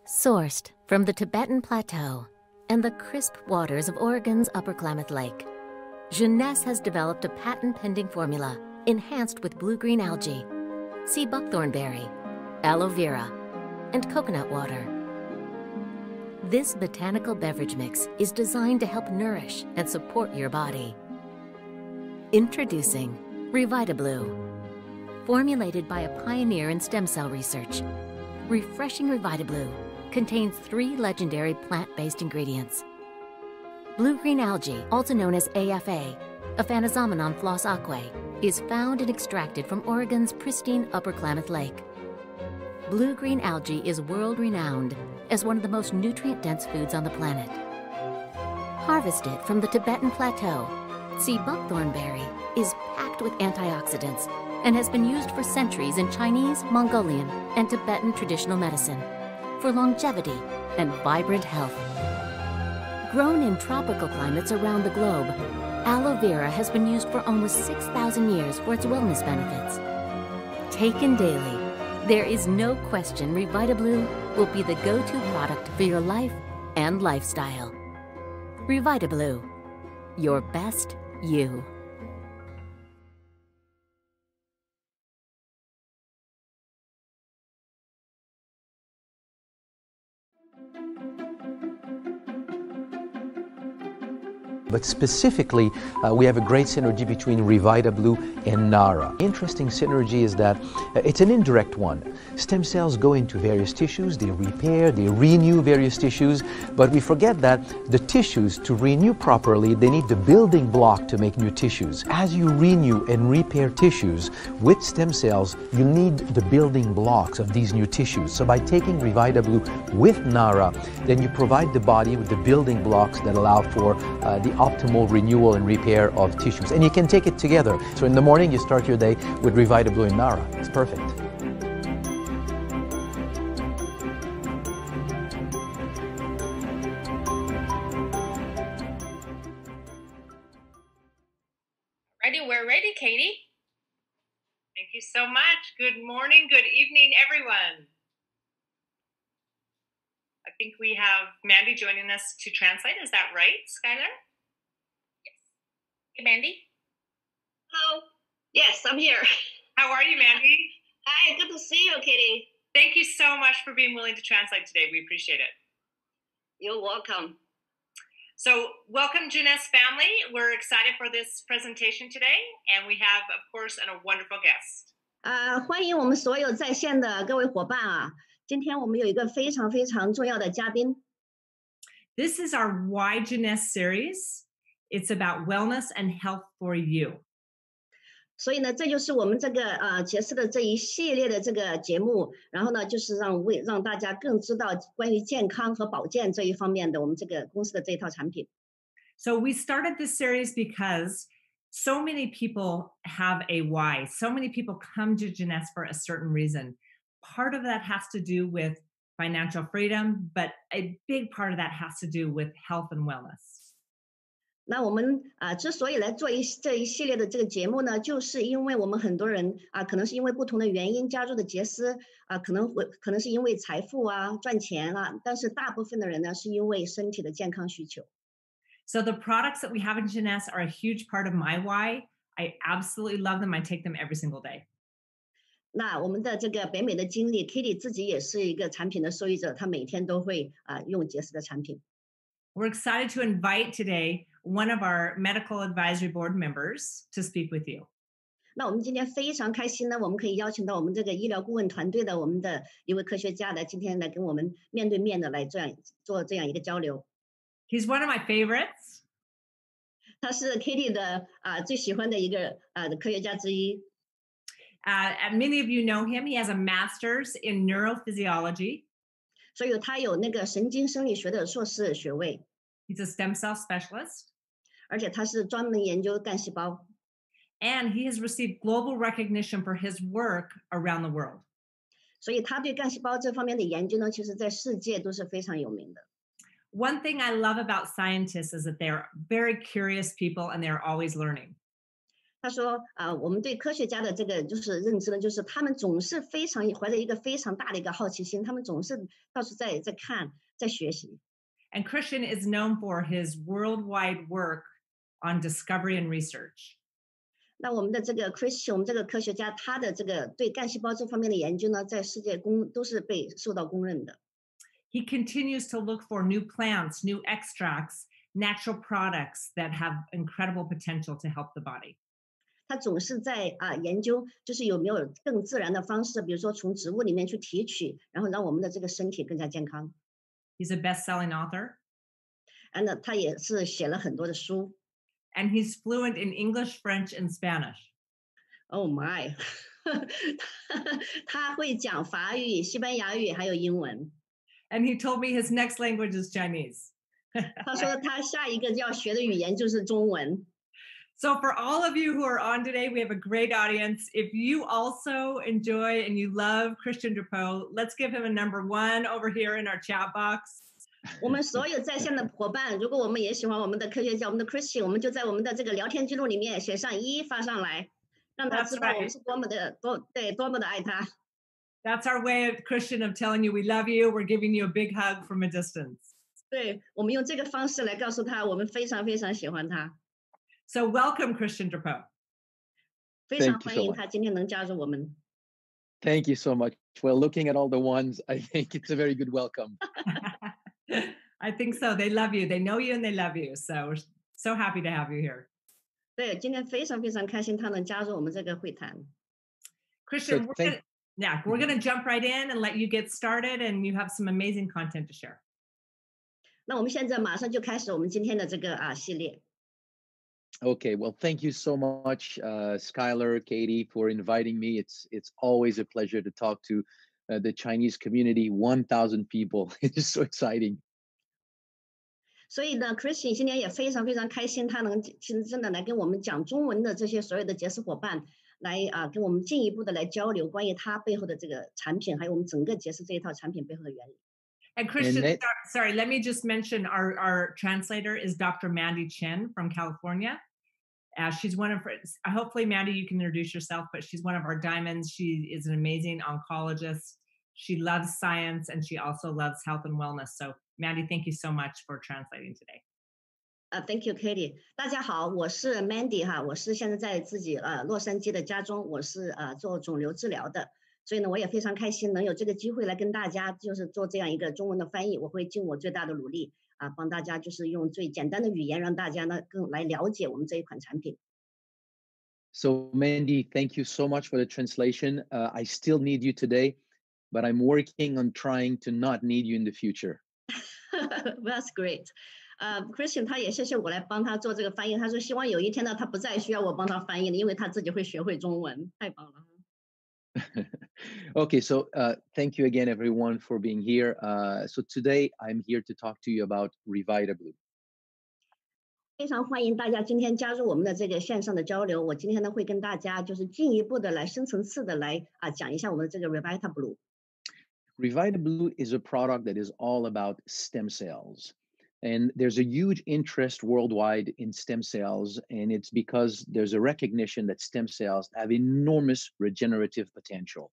Sourced from the Tibetan Plateau and the crisp waters of Oregon's Upper Klamath Lake, Jeunesse has developed a patent-pending formula enhanced with blue-green algae, sea buckthornberry, aloe vera, and coconut water. This botanical beverage mix is designed to help nourish and support your body. Introducing RevitaBlu. Formulated by a pioneer in stem cell research, refreshing RevitaBlu contains 3 legendary plant-based ingredients. Blue-green algae, also known as AFA, Aphanizomenon floss aquae, is found and extracted from Oregon's pristine Upper Klamath Lake. Blue-green algae is world-renowned as one of the most nutrient-dense foods on the planet. Harvested from the Tibetan Plateau, sea buckthornberry is packed with antioxidants and has been used for centuries in Chinese, Mongolian, and Tibetan traditional medicine for longevity and vibrant health. Grown in tropical climates around the globe, aloe vera has been used for almost 6,000 years for its wellness benefits. Taken daily, there is no question RevitaBlu will be the go-to product for your life and lifestyle. RevitaBlu, your best you. But specifically, we have a great synergy between RevitaBlu and NARA. Interesting synergy is that it's an indirect one. Stem cells go into various tissues, they repair, they renew various tissues, but we forget that the tissues, to renew properly, they need the building block to make new tissues. As you renew and repair tissues with stem cells, you need the building blocks of these new tissues. So by taking RevitaBlu with NARA, then you provide the body with the building blocks that allow for the optimal renewal and repair of tissues. And you can take it together. So in the morning, you start your day with RevitaBlu and NARA. It's perfect. Ready? We're ready, Katie. Thank you so much. Good morning, good evening, everyone. I think we have Mandy joining us to translate. Is that right, Skylar? Yes. Hey, Mandy. Hello. Yes, I'm here. How are you, Mandy? Hi, good to see you, Kitty. Thank you so much for being willing to translate today. We appreciate it. You're welcome. So welcome, Jeunesse family. We're excited for this presentation today, and we have, of course, a wonderful guest. 欢迎我们所有在线的各位伙伴啊！今天我们有一个非常非常重要的嘉宾。This is our Why Jeunesse series. It's about wellness and health for you. 所以呢，这就是我们这个杰斯的这一系列的这个节目，然后呢，就是让大家更知道关于健康和保健这一方面的我们这个公司的这一套产品。So we started this series because so many people have a why. So many people come to Jeunesse for a certain reason. Part of that has to do with financial freedom, but a big part of that has to do with health and wellness. 那我们之所以来做这一系列的这个节目呢，就是因为我们很多人可能是因为不同的原因加入的杰斯可能是因为财富赚钱但是大部分的人呢是因为身体的健康需求。So the products that we have in Jeunesse are a huge part of my why. I absolutely love them. I take them every single day. 那我们的这个北美的经理 Kitty 自己也是一个产品的受益者，她每天都会用杰斯的产品。We're excited to invite today one of our medical advisory board members to speak with you. 那我们今天非常开心呢，我们可以邀请到我们这个医疗顾问团队的我们的一位科学家来今天来跟我们面对面的来做这样一个交流。He's one of my favorites. 他是 Kitty 的最喜欢的一个科学家之一。And many of you know him. He has a master's in neurophysiology. 所以他有那个神经生理学的硕士学位。He's a stem cell specialist. 而且他是专门研究干细胞。And he has received global recognition for his work around the world. 所以他对干细胞这方面的研究呢，其实在世界都是非常有名的。One thing I love about scientists is that they're very curious people and they're always learning. 他说我们对科学家的这个就是认知呢，就是他们总是非常怀着一个非常大的一个好奇心，他们总是到处在看，在学习。And Christian is known for his worldwide work on discovery and research. 那我们的这个 Christian， 我们这个科学家，他的这个对干细胞这方面的研究呢，在世界都是被受到公认的。He continues to look for new plants, new extracts, natural products that have incredible potential to help the body. 他总是在研究，就是有没有更自然的方式，比如说从植物里面去提取，然后让我们的这个身体更加健康。He's a best-selling author. 那他也是写了很多的书。And he's fluent in English, French, and Spanish. Oh my 他会讲法语、西班牙语还有英文。And he told me his next language is Chinese. 他说他下一个要学的语言就是中文。So for all of you who are on today, we have a great audience. If you also enjoy and you love Christian DRAPEAU, let's give him a number 1 over here in our chat box. 我们所有在线的伙伴，如果我们也喜欢我们的科学家，我们的 Christian， 我们就在我们的这个聊天记录里面写上1发上来，让他知道我们是多么的爱他。That's our way of Christian of telling you we love you. We're giving you a big hug from a distance. 对，我们用这个方式来告诉他，我们非常非常喜欢他。So welcome, Christian DRAPEAU. 非常欢迎他今天能加入我们。Thank you so much. Well, looking at all the ones, I think it's a very good welcome. I think so. They love you. They know you and they love you. So we're so happy to have you here. 对，今天非常非常开心他能加入我们这个会谈。Christian, we're gonna jump right in and let you get started, and you have some amazing content to share. 那我们现在马上就开始我们今天的这个系列。Okay, well, thank you so much, Skylar, Katie, for inviting me. It's always a pleasure to talk to the Chinese community, 1,000 people. It's so exciting. 所以呢 ，Christian 今天也非常非常开心，他能真的来跟我们讲中文的这些所有的结识伙伴，来跟我们进一步的来交流关于他背后的这个产品，还有我们整个结识这一套产品背后的原理。And Christian, sorry, let me just mention our translator is Dr. Mandy Chen from California. She's one of, hopefully, Mandy, you can introduce yourself, but she's one of our diamonds. She is an amazing oncologist. She loves science, and she also loves health and wellness. So, Mandy, thank you so much for translating today. Thank you, Katie. 大家好，我是 Mandy 哈，我是现在在自己洛杉矶的家中，我是做肿瘤治疗的，所以呢，我也非常开心能有这个机会来跟大家就是做这样一个中文的翻译，我会尽我最大的努力。帮大家就是用最简单的语言，让大家呢更来了解我们这一款产品。So Mandy, thank you so much for the translation. I still need you today, but I'm working on trying to not need you in the future. That's great. Christian 他也谢谢我来帮他做这个翻译，他说希望有一天呢，他不再需要我帮他翻译了，因为他自己会学会中文，太棒了。Okay, so thank you again, everyone, for being here. So today I'm here to talk to you about RevitaBlu. 非常欢迎大家今天加入我们的这个线上的交流。我今天呢会跟大家就是进一步的来深层次的来讲一下我们的这个 RevitaBlu。RevitaBlu is a product that is all about stem cells. And there's a huge interest worldwide in stem cells, and it's because there's a recognition that stem cells have enormous regenerative potential.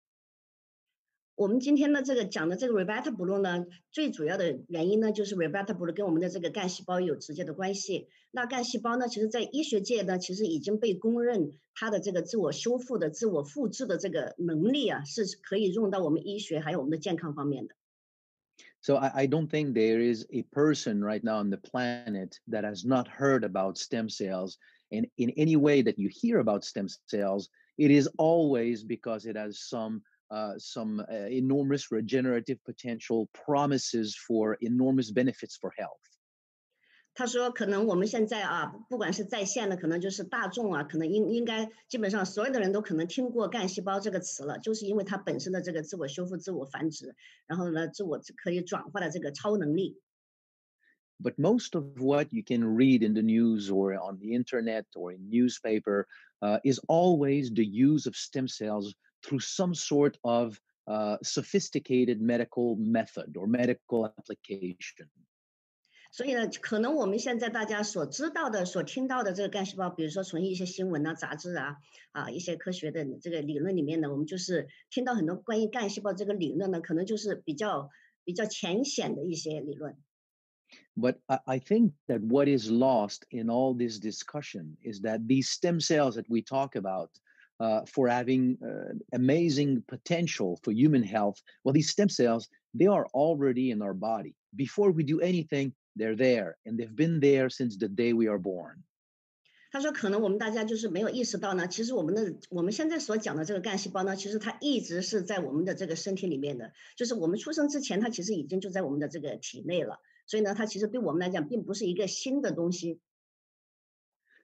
我们今天的这个讲的这个 RevitaBlu 呢，最主要的原因呢，就是 RevitaBlu 跟我们的这个干细胞有直接的关系。那干细胞呢，其实在医学界呢，其实已经被公认它的这个自我修复的、自我复制的这个能力是可以用到我们医学还有我们的健康方面的。So I don't think there is a person right now on the planet that has not heard about stem cells. And in any way that you hear about stem cells, it is always because it has some enormous regenerative potential, promises for enormous benefits for health. 他说可能我们现在不管是在线的，可能就是大众可能应该基本上所有的人都可能听过干细胞这个词了，就是因为它本身的这个自我修复、自我繁殖，然后呢，自我可以转化的这个超能力。But most of what you can read in the news or on the internet or in newspaper is always the use of stem cells through some sort of sophisticated medical method or medical application. 所以呢，可能我们现在大家所知道的、所听到的这个干细胞，比如说从一些新闻啊、杂志啊、一些科学的这个理论里面呢，我们就是听到很多关于干细胞这个理论呢，可能就是比较浅显的一些理论。But I think that what is lost in all this discussion is that these stem cells that we talk about for having amazing potential for human health, well, these stem cells, they are already in our body. Before we do anything, they're there, and they've been there since the day we are born. 他说，可能我们大家就是没有意识到呢，其实我们现在所讲的这个干细胞呢，其实它一直是在我们的这个身体里面的，就是我们出生之前，它其实已经就在我们的这个体内了。所以呢，它其实对我们来讲，并不是一个新的东西。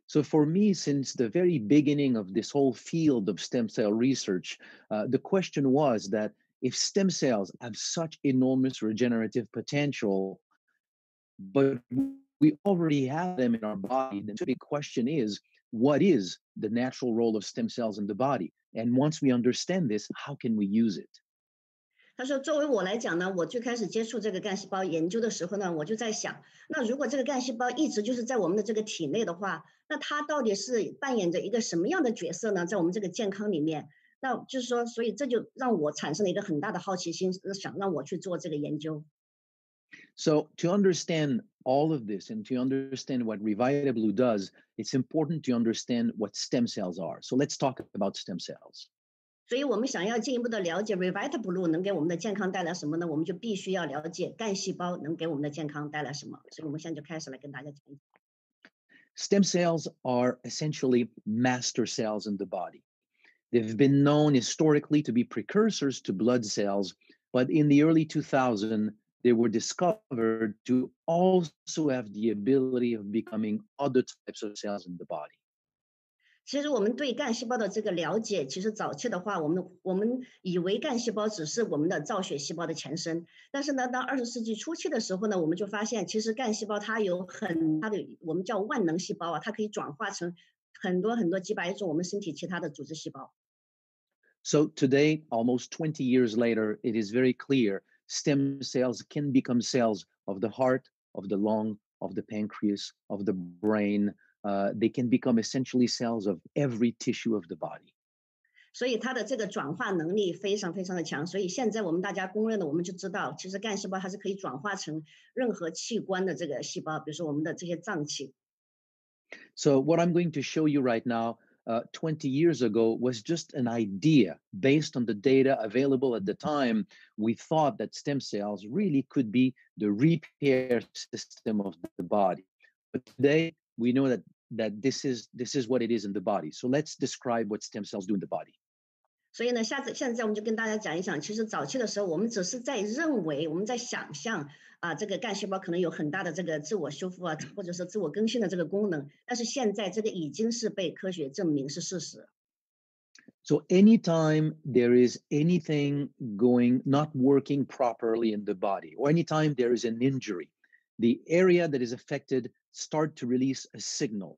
So for me, since the very beginning of this whole field of stem cell research, the question was that if stem cells have such enormous regenerative potential, but we already have them in our body, then the big question is, what is the natural role of stem cells in the body? And once we understand this, how can we use it? 他说，作为我来讲呢，我最开始接触这个干细胞研究的时候呢，我就在想，那如果这个干细胞一直就是在我们的这个体内的话，那它到底是扮演着一个什么样的角色呢？在我们这个健康里面，那就是说，所以这就让我产生了一个很大的好奇心，想让我去做这个研究。So to understand all of this and to understand what RevitaBlu does, it's important to understand what stem cells are. So let's talk about stem cells. 所以我们想要进一步的了解 RevitaBlu 能给我们的健康带来什么呢？我们就必须要了解干细胞能给我们的健康带来什么。所以我们现在就开始来跟大家讲。Stem cells are essentially master cells in the body. They've been known historically to be precursors to blood cells, but in the early 2000s, they were discovered to also have the ability of becoming other types of cells in the body. 其实我们对干细胞的这个了解，其实早期的话，我们以为干细胞只是我们的造血细胞的前身，但是呢，到20世纪初期的时候呢，我们就发现，其实干细胞它有它的我们叫万能细胞啊，它可以转化成很多很多几百种我们身体其他的组织细胞。So today, almost 20 years later, it is very clear stem cells can become cells of the heart, of the lung, of the pancreas, of the brain. They can become essentially cells of every tissue of the body. 所以它的这个转化能力非常非常的强，所以现在我们大家公认的，我们就知道，其实干细胞它是可以转化成任何器官的这个细胞，比如说我们的这些脏器。So what I'm going to show you right now, 20 years ago, was just an idea based on the data available at the time. We thought that stem cells really could be the repair system of the body. But today, we know that this is what it is in the body. So let's describe what stem cells do in the body. 所以呢，现在我们就跟大家讲一讲，其实早期的时候，我们只是在认为，我们在想象这个干细胞可能有很大的这个自我修复啊，或者是自我更新的这个功能，但是现在这个已经是被科学证明是事实。So anytime there is anything not working properly in the body, or anytime there is an injury, the area that is affected start to release a signal.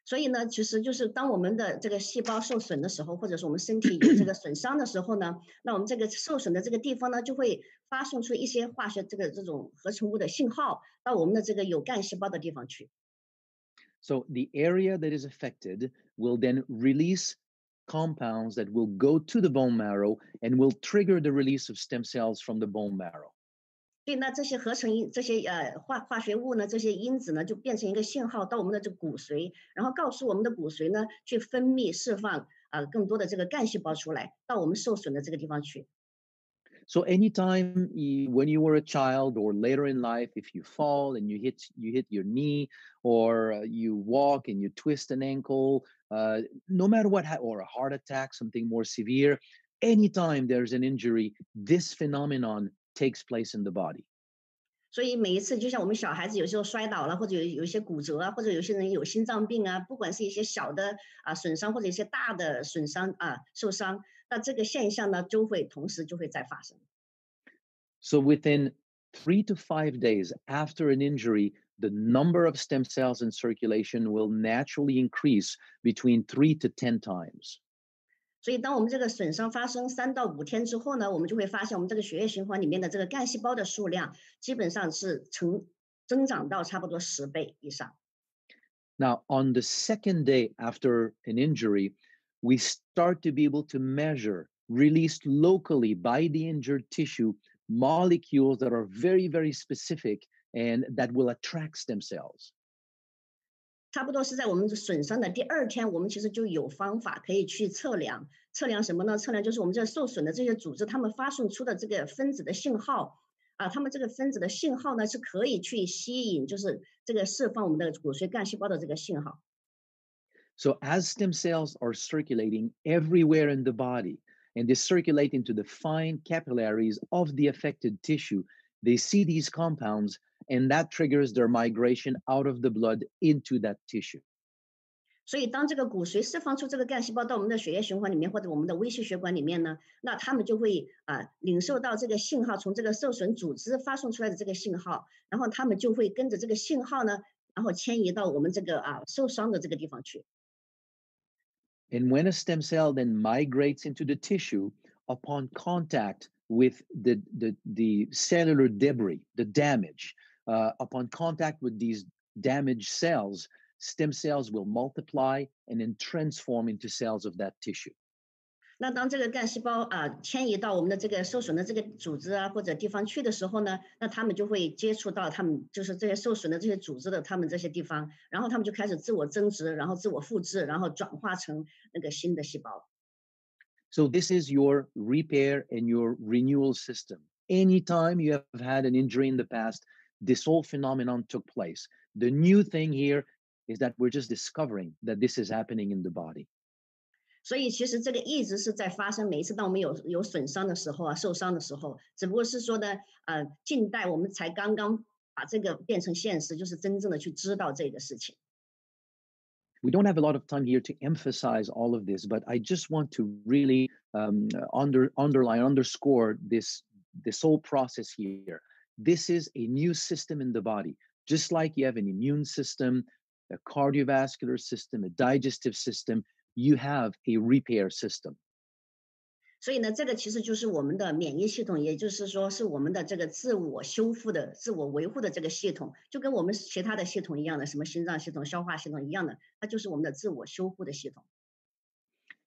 所以呢，其实就是当我们的这个细胞受损的时候，或者是我们身体有这个损伤的时候呢，那我们这个受损的这个地方呢，就会发送出一些化学这种合成物的信号到我们的这个有干细胞的地方去。So the area that is affected will then release compounds that will go to the bone marrow and will trigger the release of stem cells from the bone marrow. 所以呢，这些化学物呢，这些因子呢，就变成一个信号到我们的这个骨髓，然后告诉我们的骨髓呢，去分泌释放更多的这个干细胞出来，到我们受损的这个地方去。So anytime when you were a child or later in life, if you fall and you hit your knee, or you walk and you twist an ankle, no matter what, or a heart attack, something more severe, anytime there's an injury, this phenomenon takes place in the body. 所以每一次，就像我们小孩子有时候摔倒了，或者有一些骨折啊，或者有些人有心脏病啊，不管是一些小的损伤，或者一些大的损伤受伤，那这个现象呢，同时就会再发生。So within 3 to 5 days after an injury, the number of stem cells in circulation will naturally increase between 3 to 10 times. 所以，当我们这个损伤发生3到5天之后呢，我们就会发现我们这个血液循环里面的这个干细胞的数量基本上是增长到差不多10倍以上。Now, on the second day after an injury, we start to be able to measure, released locally by the injured tissue, molecules that are very, very specific and that will attract stem cells. 差不多是在我们损伤的第2天，我们其实就有方法可以去测量。测量什么呢？测量就是我们这受损的这些组织，它们发送出的这个分子的信号啊，它们这个分子的信号呢是可以去吸引，就是这个释放我们的骨髓干细胞的这个信号。So as stem cells are circulating everywhere in the body, and they circulate into the fine capillaries of the affected tissue, they see these compounds, and that triggers their migration out of the blood into that tissue. 所以当这个骨髓释放出这个干细胞到我们的血液循环里面或者我们的微细血管里面呢，那它们就会领受到这个信号，从这个受损组织发送出来的这个信号，然后它们就会跟着这个信号呢，然后迁移到我们这个受伤的这个地方去。And when a stem cell then migrates into the tissue, upon contact with the cellular debris, the damage, upon contact with these damaged cells, stem cells will multiply and then transform into cells of that tissue. 那当这个干细胞迁移到我们的这个受损的这个组织或者地方去的时候呢，那它们就会接触到它们就是这些受损的这些组织的它们这些地方，然后它们就开始自我增殖，然后自我复制，然后转化成那个新的细胞。So this is your repair and your renewal system. Anytime you have had an injury in the past, this whole phenomenon took place. The new thing here is that we're just discovering that this is happening in the body. 所以其实这个一直是在发生，每一次当我们有损伤的时候受伤的时候，只不过是说呢，近代我们才刚刚把这个变成现实，就是真正的去知道这个事情。We don't have a lot of time here to emphasize all of this, but I just want to really underscore this whole process here. This is a new system in the body, just like you have an immune system, a cardiovascular system, a digestive system, you have a repair system. 所以呢，这个其实就是我们的免疫系统，也就是说是我们的这个自我修复的、自我维护的这个系统，就跟我们其他的系统一样的，什么心脏系统、消化系统一样的，它就是我们的自我修复的系统。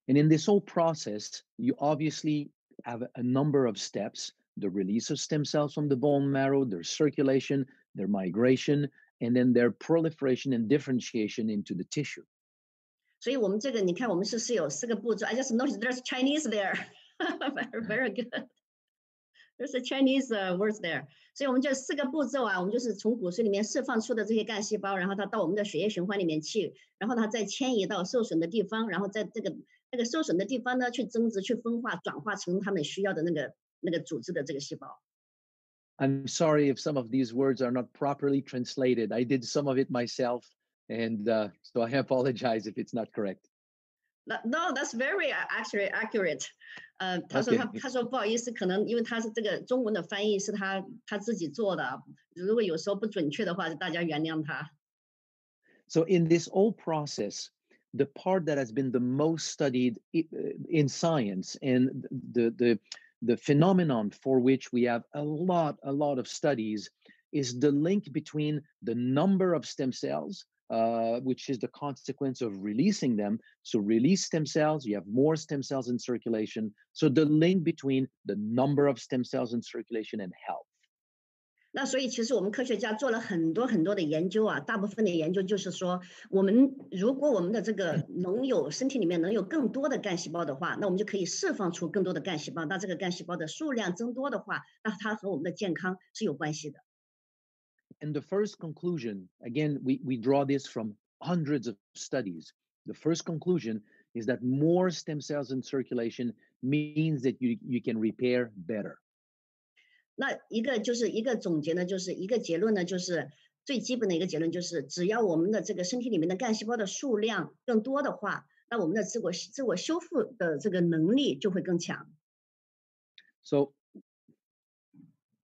And in this whole process, you obviously have a number of steps: the release of stem cells from the bone marrow, their circulation, their migration, and then their proliferation and differentiation into the tissue. 所以我们这个你看，我们是有4个步骤。I just noticed there's Chinese there. very, very good. There's a Chinese words there. 所以我们这4个步骤我们就是从骨髓里面释放出的这些干细胞，然后它到我们的血液循环里面去，然后它再迁移到受损的地方，然后在那个受损的地方呢，去增殖、去分化、转化成他们需要的那个组织的这个细胞。I'm sorry if some of these words are not properly translated. I did some of it myself, and so I apologize if it's not correct. No, that's very actually accurate. 他说不好意思，可能因为他是这个中文的翻译是他自己做的，如果有时候不准确的话，就大家原谅他。So in this whole process, the part that has been the most studied in science and the phenomenon for which we have a lot of studies is the link between the number of stem cells, which is the consequence of releasing them. So release stem cells, you have more stem cells in circulation. So the link between the number of stem cells in circulation and health. 那所以其实我们科学家做了很多的研究大部分的研究就是说，如果我们的这个身体里面能有更多的干细胞的话，那我们就可以释放出更多的干细胞。那这个干细胞的数量增多的话，那它和我们的健康是有关系的。And the first conclusion, again, we draw this from hundreds of studies. The first conclusion is that more stem cells in circulation means that you can repair better. 那一个总结呢，就是一个结论呢，就是最基本的一个结论就是，只要我们的这个身体里面的干细胞的数量更多的话，那我们的自我修复的这个能力就会更强。So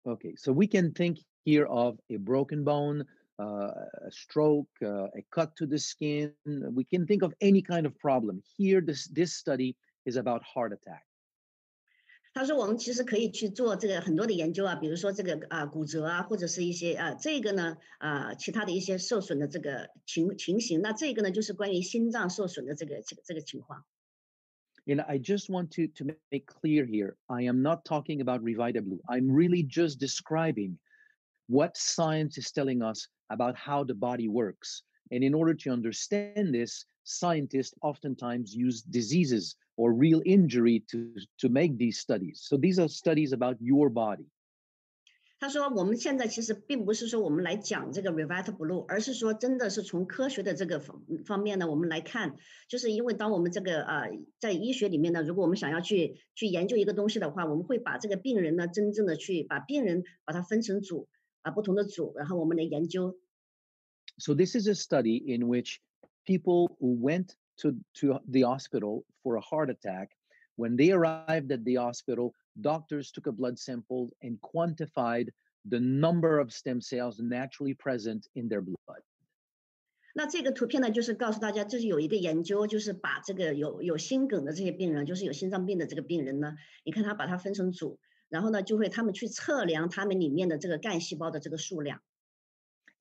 we can think here of a broken bone, a stroke, a cut to the skin. We can think of any kind of problem. Here, this study is about heart attack. 他说我们其实可以去做这个很多的研究啊，比如说这个骨折啊，或者是一些这个呢其他的一些受损的这个情形。那这个呢就是关于心脏受损的这个情况。And I just want to make clear here, I am not talking about RevitaBlu. I'm really just describing what science is telling us about how the body works. And in order to understand this, scientists oftentimes use diseases or real injury to make these studies. So these are studies about your body. 他说我们现在其实并不是说我们来讲这个 RevitaBlu，而是说真的是从科学的这个方面呢，我们来看，就是因为当我们这个在医学里面呢，如果我们想要去研究一个东西的话，我们会把这个病人呢，真正的去把病人把它分成不同的组，然后我们来研究。So this is a study in which people who went to the hospital for a heart attack, when they arrived at the hospital, doctors took a blood sample and quantified the number of stem cells naturally present in their blood. 那这个图片呢，就是告诉大家，这是有一个研究，就是把这个有心梗的这些病人，就是有心脏病的这个病人呢，你看他把它分成组，然后呢，就会他们去测量他们里面的这个干细胞的这个数量。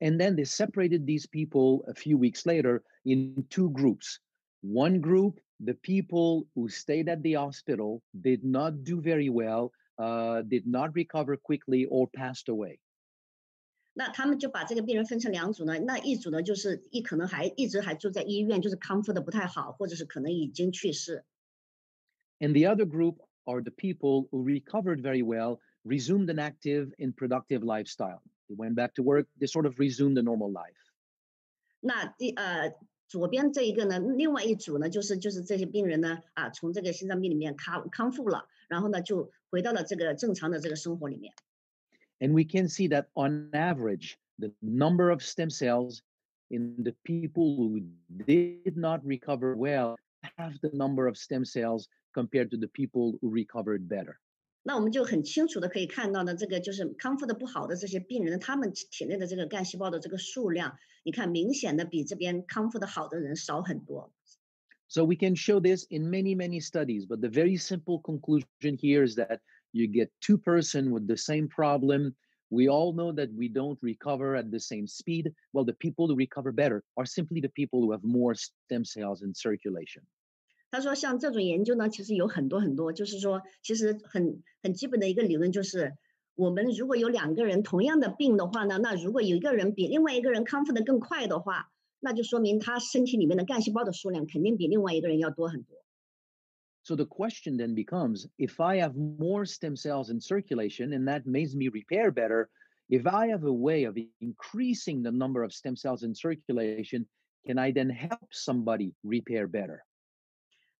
And then they separated these people a few weeks later in two groups. One group, the people who stayed at the hospital, did not do very well, did not recover quickly, or passed away. 那他们就把这个病人分成两组呢，那一组呢就是可能一直还住在医院，就是康复的不太好，或者是可能已经去世。And the other group are the people who recovered very well, resumed an active and productive lifestyle. They went back to work, they sort of resumed a normal life. 那左边这一个呢，另外一组呢，就是这些病人呢，从这个心脏病里面康复了，然后呢就回到了这个正常的这个生活里面。And we can see that on average, the number of stem cells in the people who did not recover well have the number of stem cells compared to the people who recovered better. 那我们就很清楚的可以看到呢，这个就是康复的不好的这些病人，他们体内的这个干细胞的这个数量，你看明显的比这边康复的好的人少很多。So we can show this in many, many studies, but the very simple conclusion here is that you get two persons with the same problem. We all know that we don't recover at the same speed. Well, the people who recover better are simply the people who have more stem cells in circulation. 他说，像这种研究呢，其实有很多很多，就是说，其实很基本的一个理论就是，我们如果有两个人同样的病的话呢，那如果有一个人比另外一个人康复的更快的话，那就说明他身体里面的干细胞的数量肯定比另外一个人要多很多。So the question then becomes, if I have more stem cells in circulation and that makes me repair better, if I have a way of increasing the number of stem cells in circulation, can I then help somebody repair better?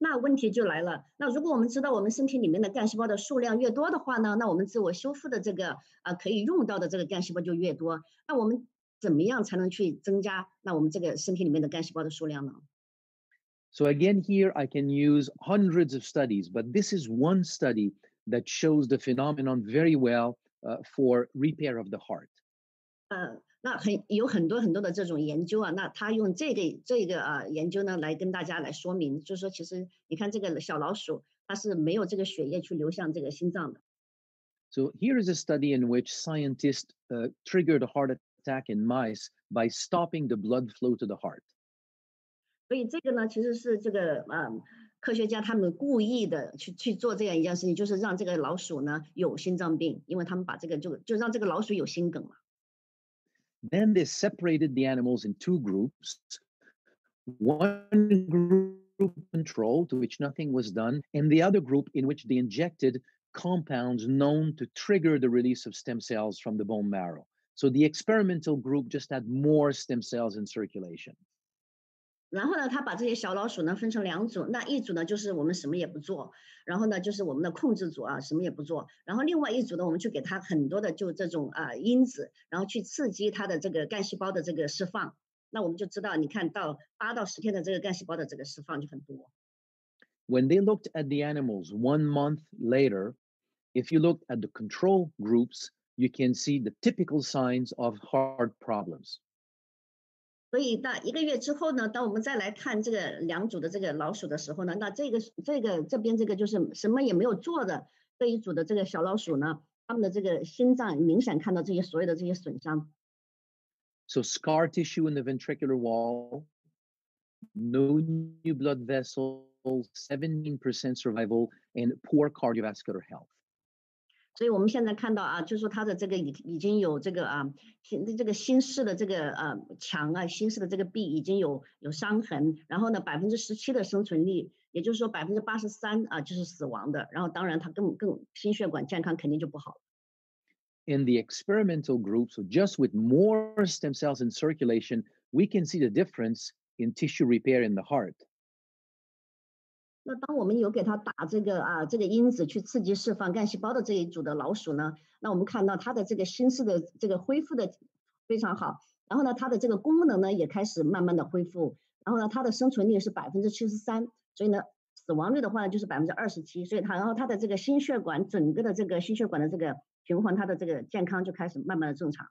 那问题就来了，那如果我们知道我们身体里面的干细胞的数量越多的话呢，那我们自我修复的这个可以用到的这个干细胞就越多。那我们怎么样才能去增加那我们这个身体里面的干细胞的数量呢？ So again, here I can use hundreds of studies, but this is one study that shows the phenomenon very well for repair of the heart. 那有很多很多的这种研究啊，那他用这个研究呢来跟大家来说明，就是说其实你看这个小老鼠，它是没有这个血液去流向这个心脏的。So here is a study in which scientists triggered a heart attack in mice by stopping the blood flow to the heart. 所以这个呢，其实是这个科学家他们故意的去做这样一件事情，就是让这个老鼠呢有心脏病，因为他们把这个就让这个老鼠有心梗嘛。Then they separated the animals in two groups. One group control, to which nothing was done, and the other group in which they injected compounds known to trigger the release of stem cells from the bone marrow. So the experimental group just had more stem cells in circulation. 然后呢，他把这些小老鼠呢分成两组，那一组呢就是我们什么也不做，然后呢就是我们的控制组啊，什么也不做，然后另外一组呢，我们去给他很多的就这种因子，然后去刺激他的这个干细胞的这个释放，那我们就知道，你看到8到10天的这个干细胞的这个释放就很多。When they looked at the animals 1 month later, if you looked at the control groups, you can see the typical signs of heart problems. 所以那1个月之后呢，当我们再来看这个两组的这个老鼠的时候呢，那这边这个就是什么也没有做的，这一组的这个小老鼠呢，它们的这个心脏明显看到这些所有的这些损伤。So scar tissue in the ventricular wall, no new blood vessels, 17% survival, and poor cardiovascular health. 所以我们现在看到啊，就是说它的这个已经有这个这个心室的这个墙啊，心室的这个壁已经有伤痕，然后呢17%的生存率，也就是说83%就是死亡的，然后当然它更心血管健康肯定就不好。In the experimental group, so just with more stem cells in circulation, we can see the difference in tissue repair in the heart. 那当我们有给它打这个因子去刺激释放干细胞的这一组的老鼠呢，那我们看到它的这个心室的这个恢复的非常好，然后呢它的这个功能呢也开始慢慢的恢复，然后呢它的生存率是73%，所以呢死亡率的话呢就是27%，所以然后它的这个心血管整个的这个心血管的这个循环，它的这个健康就开始慢慢的正常。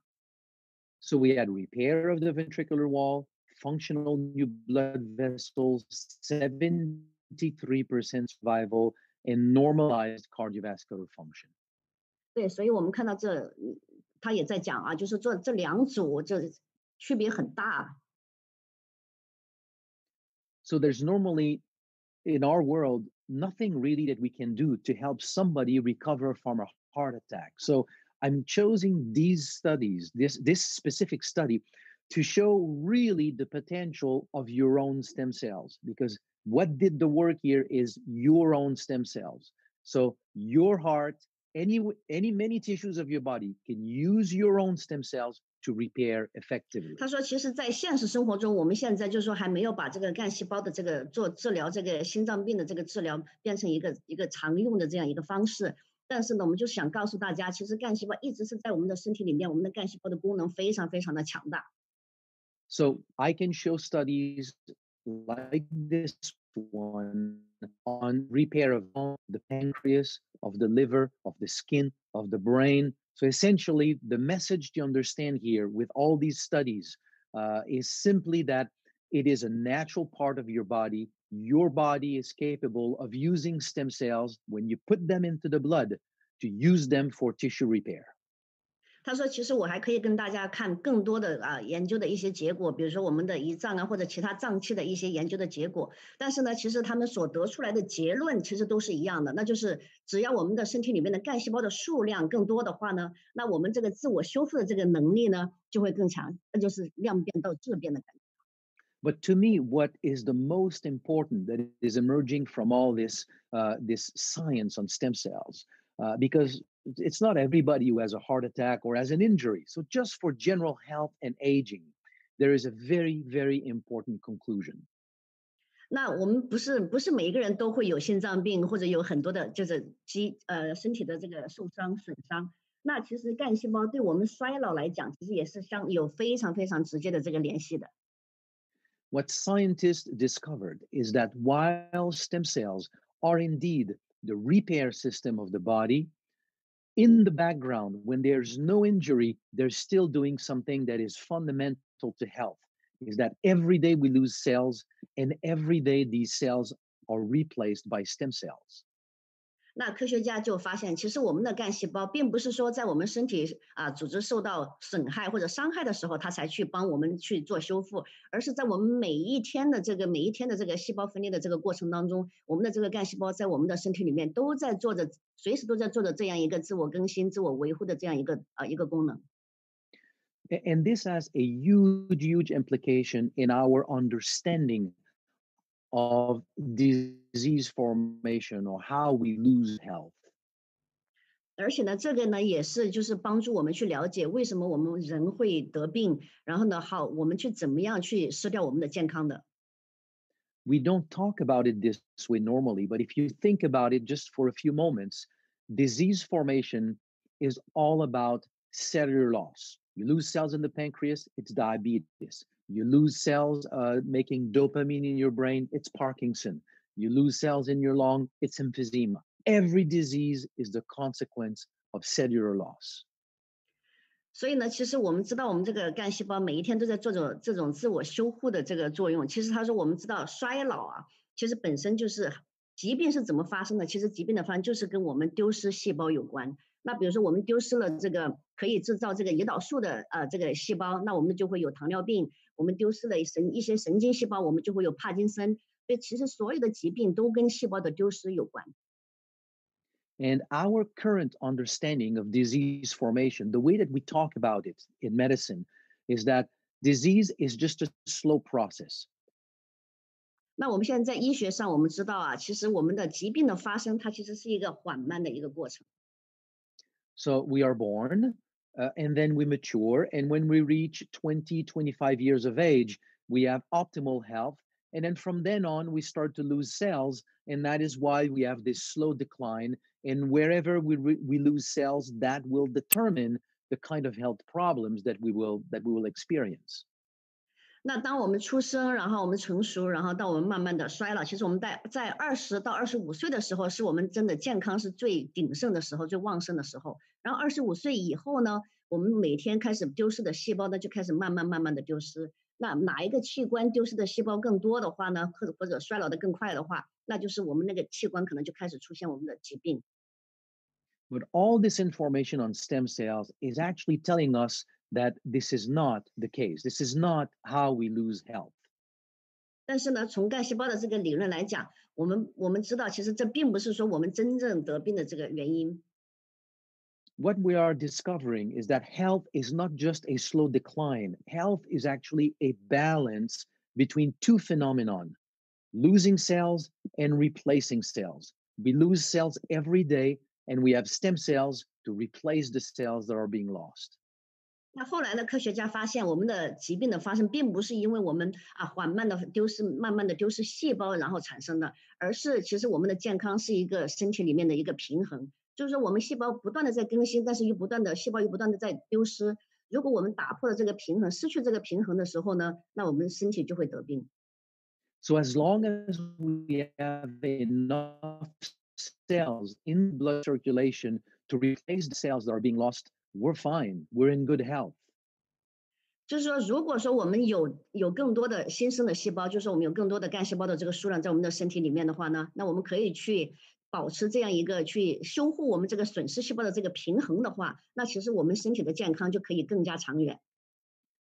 So we had repair of the ventricular wall, functional new blood vessels, 73% survival, and normalized cardiovascular function. 对，所以我们看到他也在讲啊，就是这两组这区别很大。So there's normally, in our world, nothing really that we can do to help somebody recover from a heart attack. So I'm choosing these studies, this specific study, to show really the potential of your own stem cells, because what did the work here is your own stem cells. So your heart, many tissues of your body can use your own stem cells to repair effectively. 他说，其实，在现实生活中，我们现在就是说还没有把这个干细胞的这个做治疗这个心脏病的这个治疗变成一个常用的这样一个方式。但是呢，我们就想告诉大家，其实干细胞一直是在我们的身体里面，我们的干细胞的功能非常非常的强大。So I can show studies like this one on repair of the pancreas, of the liver, of the skin, of the brain. So essentially, the message to understand here with all these studies is simply that it is a natural part of your body. Your body is capable of using stem cells when you put them into the blood to use them for tissue repair. 他说，其实我还可以跟大家看更多的研究的一些结果，比如说我们的胰脏啊或者其他脏器的一些研究的结果。但是呢，其实他们所得出来的结论其实都是一样的，那就是只要我们的身体里面的干细胞的数量更多的话呢，那我们这个自我修复的这个能力呢就会更强，那就是量变到质变的感觉。But to me, what is the most important that is emerging from all this science on stem cells? Because it's not everybody who has a heart attack or has an injury. So just for general health and aging, there is a very, very important conclusion. 那我们不是每一个人都会有心脏病或者有很多的就是身体的这个受伤损伤。那其实干细胞对我们衰老来讲，其实也是有非常非常直接的这个联系的。What scientists discovered is that while stem cells are indeed the repair system of the body, in the background, when there's no injury, they're still doing something that is fundamental to health, is that every day we lose cells, and every day these cells are replaced by stem cells. 那科学家就发现，其实我们的干细胞并不是说在我们身体组织受到损害或者伤害的时候，它才去帮我们去做修复，而是在我们每一天的这个细胞分裂的这个过程当中，我们的这个干细胞在我们的身体里面都在做着，随时都在做着这样一个自我更新、自我维护的这样一个功能。And this has a huge implication in our understanding of disease formation or how we lose health. 而且呢，这个呢也是就是帮助我们去了解为什么我们人会得病，然后呢，我们去怎么样去失掉我们的健康的。We don't talk about it this way normally, but if you think about it just for a few moments, disease formation is all about cellular loss. You lose cells in the pancreas, it's diabetes. You lose cells making dopamine in your brain, it's Parkinson. You lose cells in your lung, it's emphysema. Every disease is the consequence of cellular loss. 所以呢，其实我们知道，我们这个干细胞每一天都在做这种自我修护的这个作用。其实他说，我们知道衰老其实本身就是疾病是怎么发生的？其实疾病的发生就是跟我们丢失细胞有关。那比如说我们丢失了这个可以制造这个胰岛素的这个细胞，那我们就会有糖尿病；我们丢失了一些神经细胞，我们就会有帕金森。所以其实所有的疾病都跟细胞的丢失有关。And our current understanding of disease formation, the way that we talk about it in medicine, is that disease is just a slow process. 那我们现在在医学上，我们知道啊，其实我们的疾病的发生，它其实是一个缓慢的一个过程。So we are born, and then we mature. And when we reach 20, 25 years of age, we have optimal health. And then from then on, we start to lose cells. And that is why we have this slow decline. And wherever we lose cells, that will determine the kind of health problems that we will experience. 那当我们出生，然后我们成熟，然后到我们慢慢的衰老，其实我们在20到25岁的时候，是我们真的健康是最鼎盛的时候，最旺盛的时候。然后25岁以后呢，我们每天开始丢失的细胞呢，就开始慢慢的丢失。那哪一个器官丢失的细胞更多的话呢，或者衰老的更快的话，那就是我们那个器官可能就开始出现我们的疾病。But all this information on stem cells is actually telling us that this is not the case. This is not how we lose health. 但是呢，从干细胞的这个理论来讲，我们知道，其实这并不是说我们真正得病的这个原因。What we are discovering is that health is not just a slow decline. Health is actually a balance between two phenomenon, losing cells and replacing cells. We lose cells every day, and we have stem cells to replace the cells that are being lost. 那后来呢，科学家发现，我们的疾病的发生，并不是因为我们缓慢的丢失、慢慢的丢失细胞然后产生的，而是其实我们的健康是一个身体里面的一个平衡。就是说，我们细胞不断的在更新，但是细胞又不断的在丢失。如果我们打破了这个平衡，失去这个平衡的时候呢，那我们身体就会得病。So as long as we have enough cells in blood circulation to replace the cells that are being lost, we're fine. We're in good health. 就是说，如果说我们有更多的新生的细胞，就是说我们有更多的干细胞的这个数量在我们的身体里面的话呢，那我们可以去保持这样一个去修护我们这个损失细胞的这个平衡的话，那其实我们身体的健康就可以更加长远。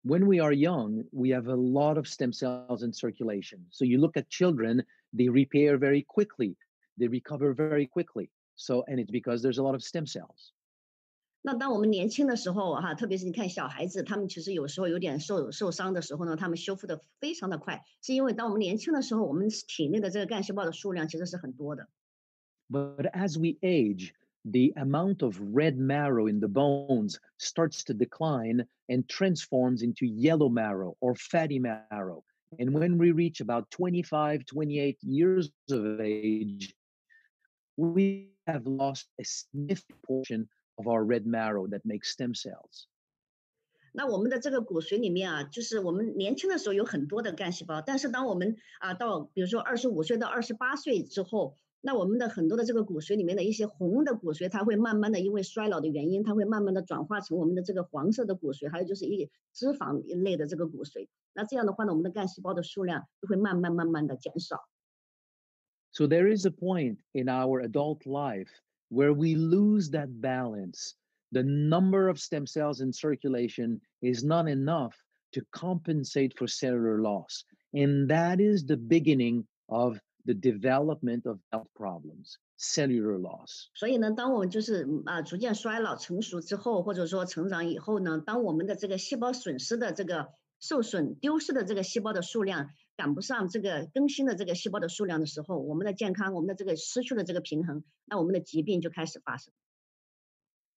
When we are young, we have a lot of stem cells in circulation. So you look at children, they repair very quickly. They recover very quickly. And it's because there's a lot of stem cells. 那当我们年轻的时候特别是你看小孩子，他们其实有时候有点受伤的时候呢，他们修复的非常的快，是因为当我们年轻的时候，我们体内的这个干细胞的数量其实是很多的。But as we age, the amount of red marrow in the bones starts to decline and transforms into yellow marrow or fatty marrow. And when we reach about 25, 28 years of age, we have lost a significant portion of our red marrow that makes stem cells. 那我们的这个骨髓里面就是我们年轻的时候有很多的干细胞，但是当我们到比如说25岁到28岁之后，那我们的很多的这个骨髓里面的一些红的骨髓，它会慢慢的因为衰老的原因，它会慢慢的转化成我们的这个黄色的骨髓，还有就是脂肪类的这个骨髓。那这样的话呢，我们的干细胞的数量就会慢慢的减少。So there is a point in our adult life where we lose that balance. The number of stem cells in circulation is not enough to compensate for cellular loss. And that is the beginning of the development of health problems, cellular loss. 所以呢，当我们就是逐渐衰老成熟之后，或者说成长以后呢，当我们的这个细胞损失的这个受损、丢失的这个细胞的数量赶不上这个更新的这个细胞的数量的时候，我们的健康，我们的这个失去了这个平衡，那我们的疾病就开始发生。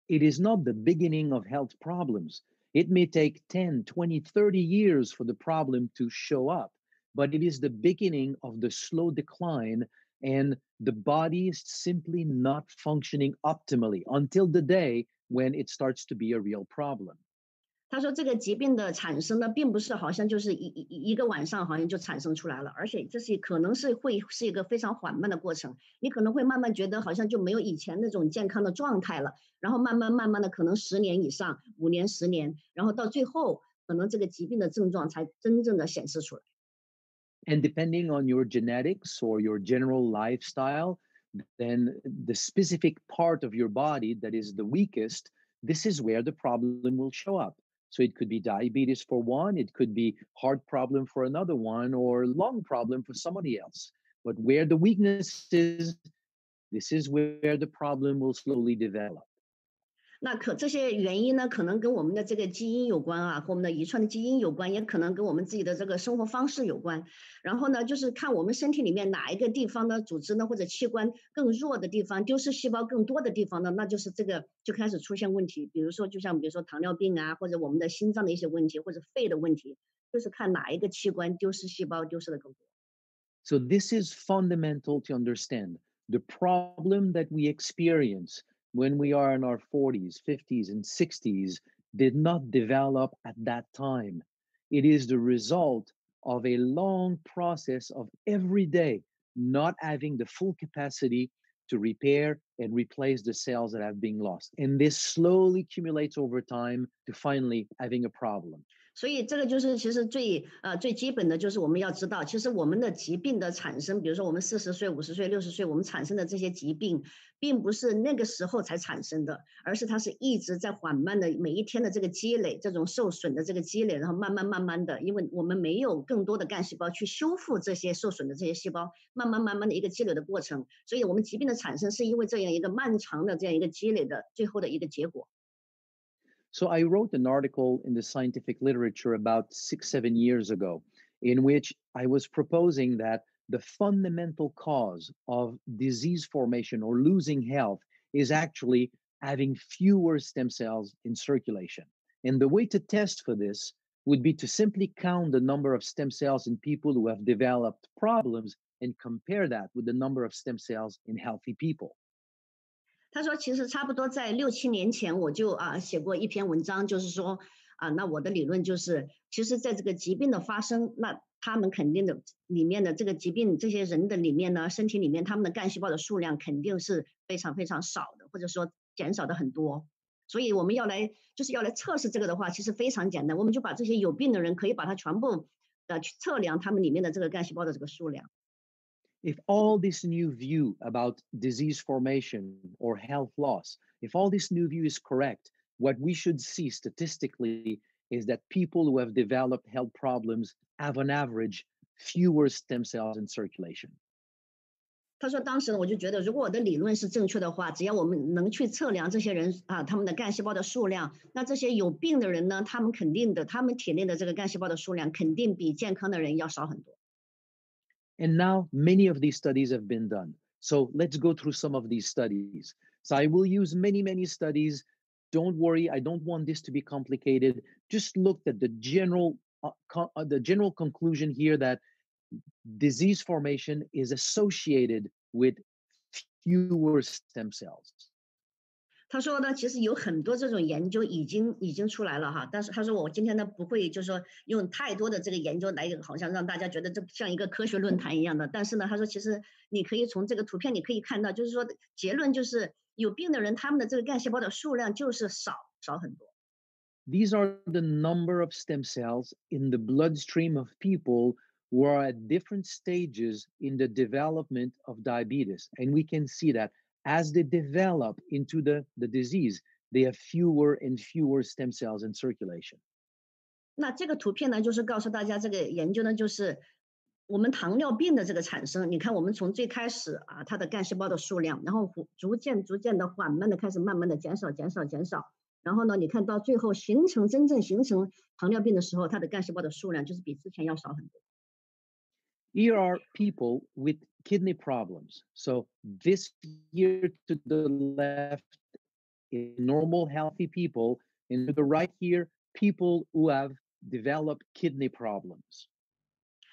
It is not the beginning of health problems. It may take 10, 20, 30 years for the problem to show up, but it is the beginning of the slow decline, and the body is simply not functioning optimally until the day when it starts to be a real problem. 他说这个疾病的产生呢，并不是好像就是一个晚上好像就产生出来了，而且这是可能会是一个非常缓慢的过程。你可能会慢慢觉得好像就没有以前那种健康的状态了，然后慢慢的可能10年以上，5年、10年，然后到最后可能这个疾病的症状才真正的显示出来。And depending on your genetics or your general lifestyle, then the specific part of your body that is the weakest, this is where the problem will show up. So it could be diabetes for one, it could be heart problem for another one, or lung problem for somebody else. But where the weakness is, this is where the problem will slowly develop. 那这些原因呢，可能跟我们的这个基因有关啊，和我们的遗传的基因有关，也可能跟我们自己的这个生活方式有关。然后呢，就是看我们身体里面哪一个地方的组织呢，或者器官更弱的地方，丢失细胞更多的地方呢，那就是这个就开始出现问题。比如说糖尿病啊，或者我们的心脏的一些问题，或者肺的问题，就是看哪一个器官丢失细胞丢失的更多。So this is fundamental to understand. The problem that we experience when we are in our 40s, 50s, and 60s did not develop at that time. It is the result of a long process of every day not having the full capacity to repair and replace the cells that have been lost. And this slowly accumulates over time to finally having a problem. 所以这个就是其实最基本的就是我们要知道，其实我们的疾病的产生，比如说我们40岁、50岁、60岁，我们产生的这些疾病，并不是那个时候才产生的，而是它是一直在缓慢的每一天的这个积累，这种受损的这个积累，然后慢慢的，因为我们没有更多的干细胞去修复这些受损的这些细胞，慢慢的一个积累的过程，所以我们疾病的产生是因为这样一个漫长的这样一个积累的最后的一个结果。So I wrote an article in the scientific literature about 6-7 years ago, in which I was proposing that the fundamental cause of disease formation or losing health is actually having fewer stem cells in circulation. And the way to test for this would be to simply count the number of stem cells in people who have developed problems and compare that with the number of stem cells in healthy people. 他说，其实差不多在6-7年前，我就写过一篇文章，就是说那我的理论就是，其实在这个疾病的发生，那他们肯定的里面的这个疾病，这些人的里面呢，身体里面他们的干细胞的数量肯定是非常非常少的，或者说减少的很多。所以我们要来测试这个的话，其实非常简单，我们就把这些有病的人可以把它全部去测量他们里面的这个干细胞的这个数量。If all this new view about disease formation or health loss, if all this new view is correct, what we should see statistically is that people who have developed health problems have on average fewer stem cells in circulation. 他说，当时呢，我就觉得，如果我的理论是正确的话，只要我们能去测量这些人他们的干细胞的数量，那这些有病的人呢，他们体内的这个干细胞的数量肯定比健康的人要少很多。And now many of these studies have been done. So let's go through some of these studies. So I will use many studies. Don't worry, I don't want this to be complicated. Just look at the general conclusion here that disease formation is associated with fewer stem cells. 他说呢，其实有很多这种研究已经出来了哈，但是他说我今天呢不会就是说用太多的这个研究来好像让大家觉得这像一个科学论坛一样的，但是呢，他说其实你可以从这个图片你可以看到，就是说结论就是有病的人他们的这个干细胞的数量就是少很多。These are the number of stem cells in the bloodstream of people who are at different stages in the development of diabetes, and we can see that as they develop into the disease, they have fewer and fewer stem cells in circulation. 那这个图片呢，就是告诉大家这个研究呢，就是我们糖尿病的这个产生。你看，我们从最开始它的干细胞的数量，然后逐渐的缓慢的开始慢慢的减少，然后呢，你看到最后真正形成糖尿病的时候，它的干细胞的数量就是比之前要少很多。Here are people with kidney problems. So this here to the left is normal, healthy people, and to the right here, people who have developed kidney problems.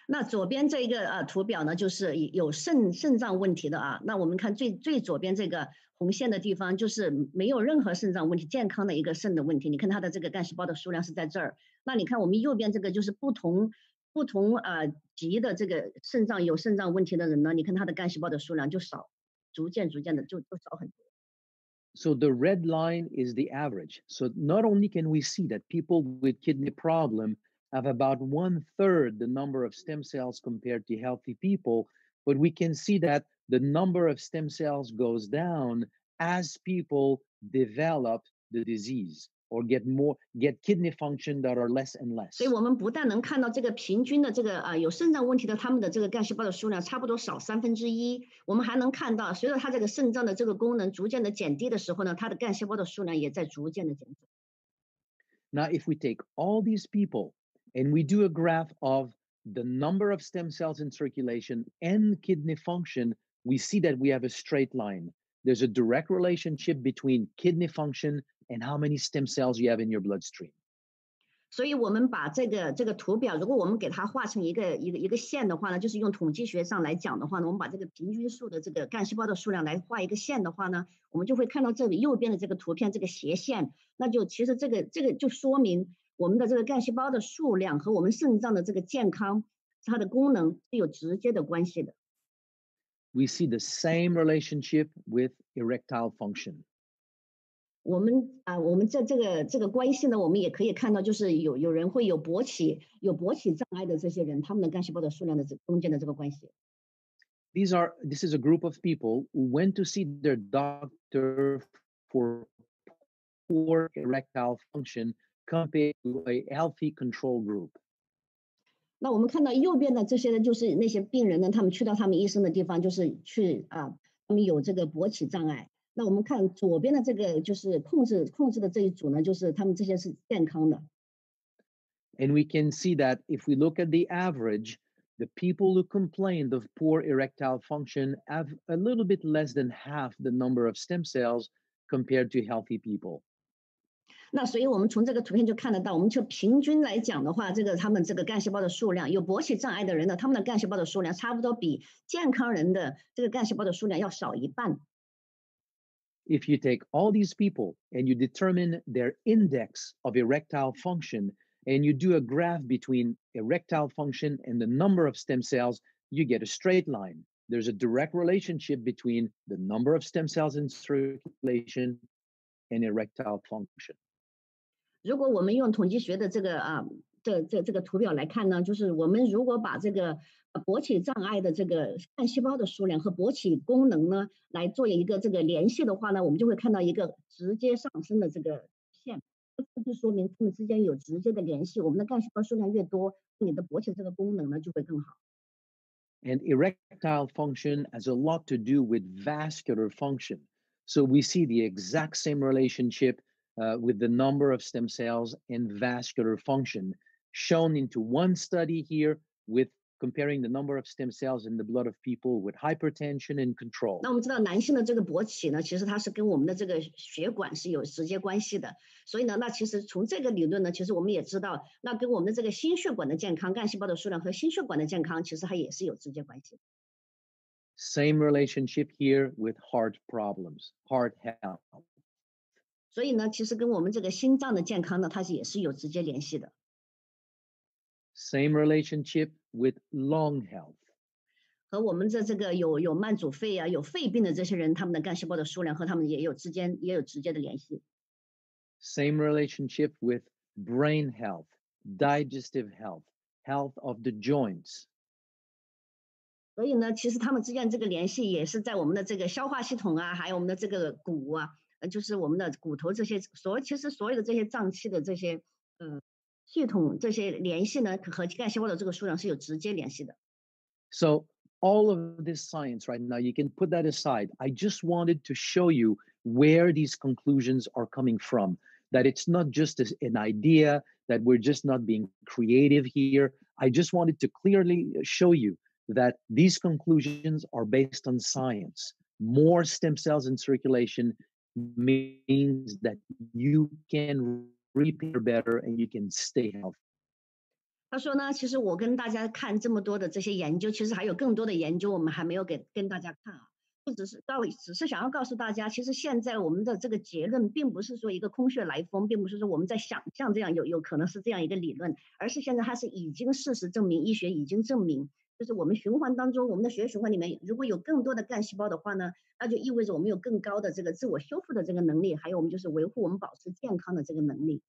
那左边这个图表呢，就是有肾脏问题的那我们看最左边这个红线的地方，就是没有任何肾脏问题，健康的一个肾的问题。你看它的这个干细胞的数量是在这儿。那你看我们右边这个就是不同级的这个有肾脏问题的人呢，你看他的干细胞的数量就少，逐渐的就少很多。So the red line is the average. So not only can we see that people with kidney problem have about 1/3 the number of stem cells compared to healthy people, but we can see that the number of stem cells goes down as people develop the disease or get kidney function that are less and less. 所以我们不但能看到这个平均的这个有肾脏问题的他们的这个干细胞的数量差不多少1/3，我们还能看到随着它这个肾脏的这个功能逐渐的减低的时候呢，它的干细胞的数量也在逐渐的减少。Now, if we take all these people and we do a graph of the number of stem cells in circulation and kidney function, we see that we have a straight line. There's a direct relationship between kidney function and how many stem cells you have in your bloodstream. 所以我们把这个图表，如果我们给它画成一个线的话呢，就是用统计学上来讲的话呢，我们把这个平均数的这个干细胞的数量来画一个线的话呢，我们就会看到这里右边的这个图片这个斜线，那就其实这个就说明我们的这个干细胞的数量和我们肾脏的这个健康，它的功能是有直接的关系的。We see the same relationship with erectile function. 我们这个关系呢，我们也可以看到，就是有人会有勃起障碍的这些人，他们的干细胞的数量的中间的这个关系。This is a group of people who went to see their doctor for poor erectile function compared to a healthy control group. 那我们看到右边的这些呢，就是那些病人呢，他们去到他们医生的地方，就是去他们有这个勃起障碍。那我们看左边的这个就是控制的这一组呢，就是他们这些是健康的。And we can see that if we look at the average, the people who complained of poor erectile function have a little bit less than half the number of stem cells compared to healthy people. 那所以我们从这个图片就看得到，我们就平均来讲的话，他们这个干细胞的数量，有勃起障碍的人呢，他们的干细胞的数量差不多比健康人的这个干细胞的数量要少一半。If you take all these people and you determine their index of erectile function and you do a graph between erectile function and the number of stem cells, you get a straight line. There's a direct relationship between the number of stem cells in circulation and erectile function. 如果我们用统计学的这个图表来看呢，就是我们如果把这个勃起障碍的这个干细胞的数量和勃起功能呢来做一个这个联系的话呢，我们就会看到一个直接上升的这个线，这就说明它们之间有直接的联系。我们的干细胞数量越多，你的勃起这个功能呢就会更好。And erectile function has a lot to do with vascular function. So we see the exact same relationship with the number of stem cells and vascular function shown into one study here with comparing the number of stem cells in the blood of people with hypertension and control. 那我们知道男性的这个勃起呢，其实它是跟我们的这个血管是有直接关系的，所以呢，那其实从这个理论呢，其实我们也知道，那跟我们的这个心血管的健康、干细胞的数量和心血管的健康，其实它也是有直接关系的。Same relationship here with heart problems, heart health. 所以呢，其实跟我们这个心脏的健康呢，它也是有直接联系的。Same relationship with lung health. 和我们这个有慢阻肺啊、有肺病的这些人，他们的干细胞的数量和他们也有直接的联系。Same relationship with brain health, digestive health, health of the joints. 所以呢，其实他们之间这个联系也是在我们的这个消化系统啊，还有我们的这个骨啊，就是我们的骨头这些其实所有的这些脏器的这些系统这些联系呢，和干细胞的这个数量是有直接联系的。So all of this science right now, you can put that aside. I just wanted to show you where these conclusions are coming from, that it's not just an idea, that we're just not being creative here. I just wanted to clearly show you that these conclusions are based on science. More stem cells in circulation means that you can repair better and you can stay healthy. 他说呢，其实我跟大家看这么多的这些研究，其实还有更多的研究我们还没有跟大家看啊，只是想要告诉大家，其实现在我们的这个结论并不是说一个空穴来风，并不是说我们在想象这样有可能是这样一个理论，而是现在它是已经事实证明，医学已经证明，就是我们循环当中，我们的血液循环里面如果有更多的干细胞的话呢，那就意味着我们有更高的这个自我修复的这个能力，还有我们就是维护我们保持健康的这个能力。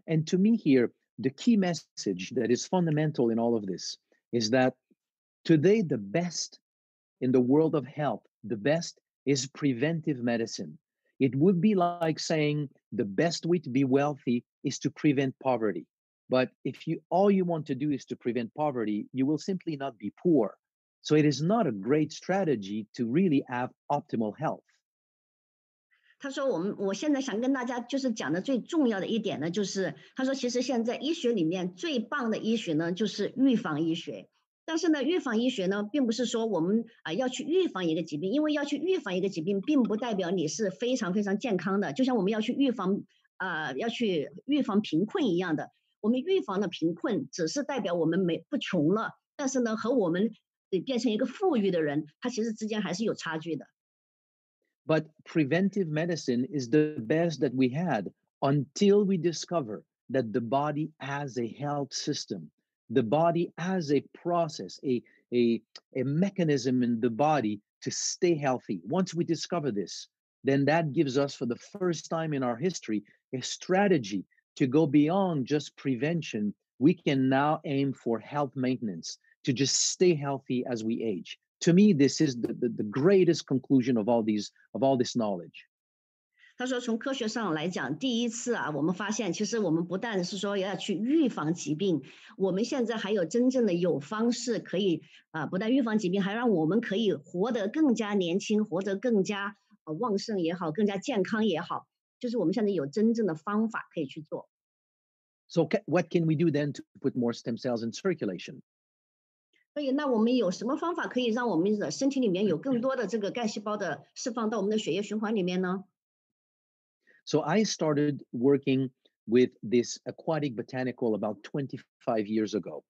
And to me here, the key message that is fundamental in all of this is that today the best in the world of health, the best is preventive medicine. It would be like saying the best way to be wealthy is to prevent poverty. But if all you want to do is to prevent poverty, you will simply not be poor. So it is not a great strategy to really have optimal health. 他说我现在想跟大家就是讲的最重要的一点呢，就是他说其实现在医学里面最棒的医学呢，就是预防医学。但是呢，预防医学呢，并不是说我们要去预防一个疾病，因为要去预防一个疾病，并不代表你是非常非常健康的。就像我们要去预防贫困一样的，我们预防的贫困只是代表我们不穷了，但是呢，和我们变成一个富裕的人，它其实之间还是有差距的。But preventive medicine is the best that we had until we discover that the body has a health system. The body has a process, a mechanism in the body to stay healthy. Once we discover this, then that gives us, for the first time in our history, a strategy to go beyond just prevention. We can now aim for health maintenance, to just stay healthy as we age. To me, this is the greatest conclusion of all this knowledge. 他说，从科学上来讲，第一次我们发现，其实我们不但是说要去预防疾病，我们现在还有真正的有方式可以不但预防疾病，还让我们可以活得更加年轻，活得更加旺盛也好，更加健康也好，就是我们现在有真正的方法可以去做。So what can we do then to put more stem cells in circulation? 所以，那我们有什么方法可以让我们的身体里面有更多的这个干细胞的释放到我们的血液循环里面呢？ So I started working with this aquatic botanical about 25 years ago.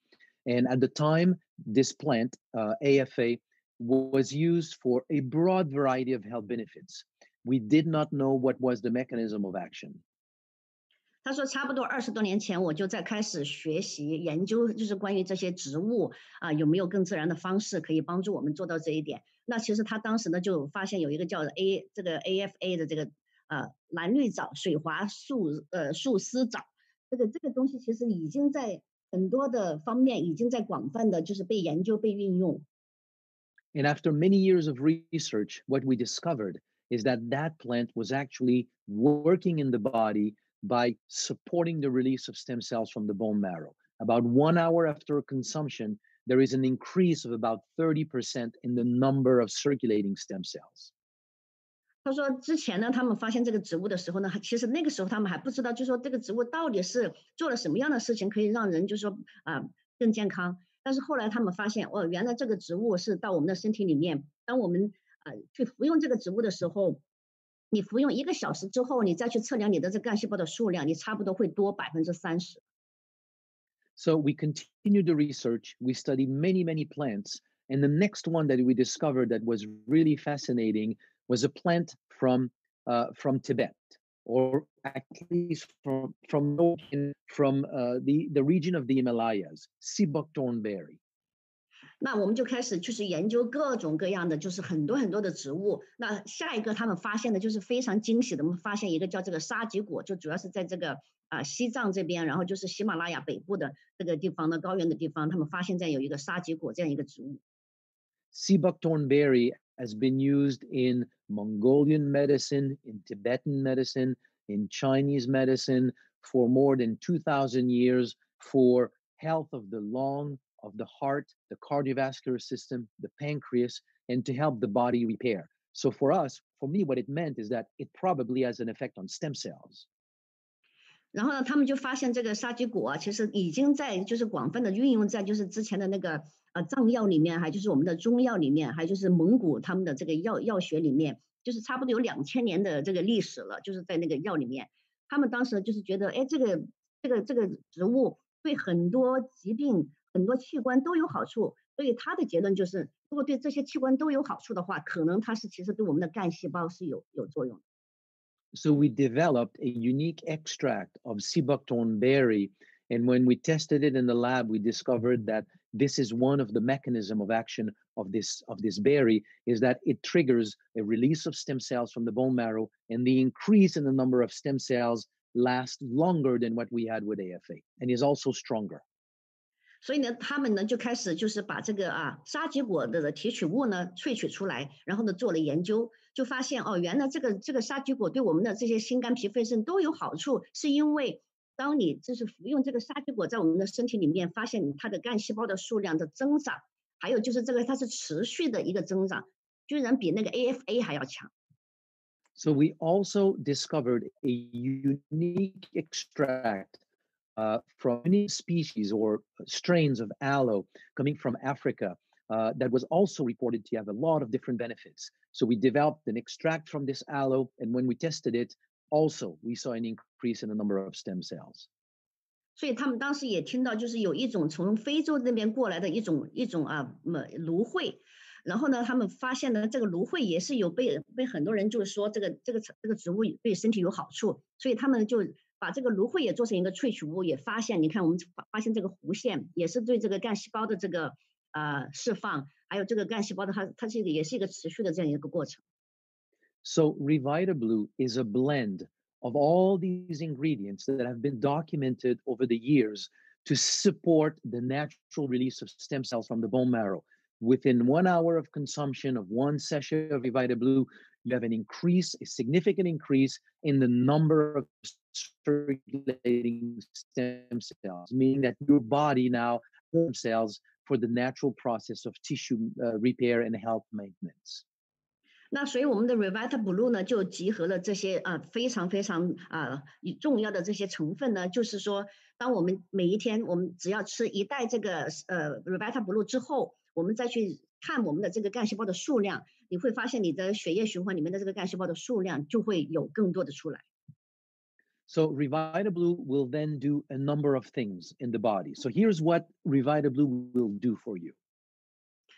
And at the time, this plant, AFA, was used for a broad variety of health benefits. We did not know what was the mechanism of action. 他说，差不多20多年前，我就在开始学习研究，就是关于这些植物有没有更自然的方式可以帮助我们做到这一点。那其实他当时呢就发现有一个叫AFA 的这个蓝绿藻水滑素丝藻，这个东西其实已经在很多的方面已经在广泛的就是被研究被运用。And after many years of research, what we discovered is that plant was actually working in the body by supporting the release of stem cells from the bone marrow. About 1 hour after consumption, there is an increase of about 30% in the number of circulating stem cells. 他说之前呢，他们发现这个植物的时候呢，其实那个时候他们还不知道，就是说这个植物到底是做了什么样的事情可以让人就是说更健康。但是后来他们发现，原来这个植物是到我们的身体里面，当我们去服用这个植物的时候，你服用1个小时之后，你再去测量你的这干细胞的数量，你差不多会多30%。So we continued the research. We studied many plants. And the next one that we discovered that was really fascinating was a plant from Tibet, or at least from the region of the Himalayas, sea buckthorn berry. 那我们就开始就是研究各种各样的，就是很多的植物。那下一个他们发现的就是非常惊喜的，我们发现一个叫这个沙棘果，就主要是在这个西藏这边，然后就是喜马拉雅北部的这个地方的高原的地方，他们发现这样有一个沙棘果这样一个植物。Sea buckthorn berry has been used in Mongolian medicine, in Tibetan medicine, in Chinese medicine for more than 2,000 years for health of the lung, of the heart, the cardiovascular system, the pancreas, and to help the body repair. So for me, what it meant is that it probably has an effect on stem cells. 然后呢，他们就发现这个沙棘果其实已经在就是广泛的运用在就是之前的那个藏药里面，还就是我们的中药里面，还就是蒙古他们的这个药学里面，就是差不多有2000年的这个历史了，就是在那个药里面，他们当时就是觉得，这个植物对很多疾病、很多器官都有好处，所以他的结论就是，如果对这些器官都有好处的话，可能它是其实对我们的干细胞是有作用的。So we developed a unique extract of sea buckthorn berry, and when we tested it in the lab, we discovered that this is one of the mechanism of action of this berry, is that it triggers a release of stem cells from the bone marrow and the increase in the number of stem cells last longer than what we had with AFA and is also stronger. 所以呢，他们呢就开始就是把这个沙棘果的提取物呢萃取出来，然后呢做了研究，就发现原来这个沙棘果对我们的这些心肝脾肺肾都有好处，是因为当你就是服用这个沙棘果在我们的身体里面，发现它的干细胞的数量的增长，还有就是这个它是持续的一个增长，居然比那个 AFA 还要强。So we also discovered a unique extract from many species or strains of aloe coming from Africa that was also reported to have a lot of different benefits. So we developed an extract from this aloe, and when we tested it, also we saw an increase in the number of stem cells. 所以他们当时也听到，就是有一种从非洲那边过来的一种芦荟，然后呢，他们发现呢，这个芦荟也是有被很多人就是说这个植物对身体有好处，所以他们就把这个芦荟也做成一个萃取物，也发现，你看我们发现这个弧线也是对这个干细胞的这个释放，还有这个干细胞的它也是一个持续的这样一个过程。So RevitaBlu is a blend of all these ingredients that have been documented over the years to support the natural release of stem cells from the bone marrow. Within 1 hour of consumption of one sachet of RevitaBlu, you have a significant increase in the number of circulating stem cells, meaning that your body now forms cells for the natural process of tissue repair and health maintenance. 那所以我们的 RevitaBlu 呢，就集合了这些非常非常重要的这些成分呢，就是说，当我们每一天我们只要吃一袋这个RevitaBlu 之后，我们再去看我们的这个干细胞的数量，你会发现你的血液循环里面的这个干细胞的数量就会有更多的出来。So RevitaBlu will then do a number of things in the body. So here's what RevitaBlu will do for you.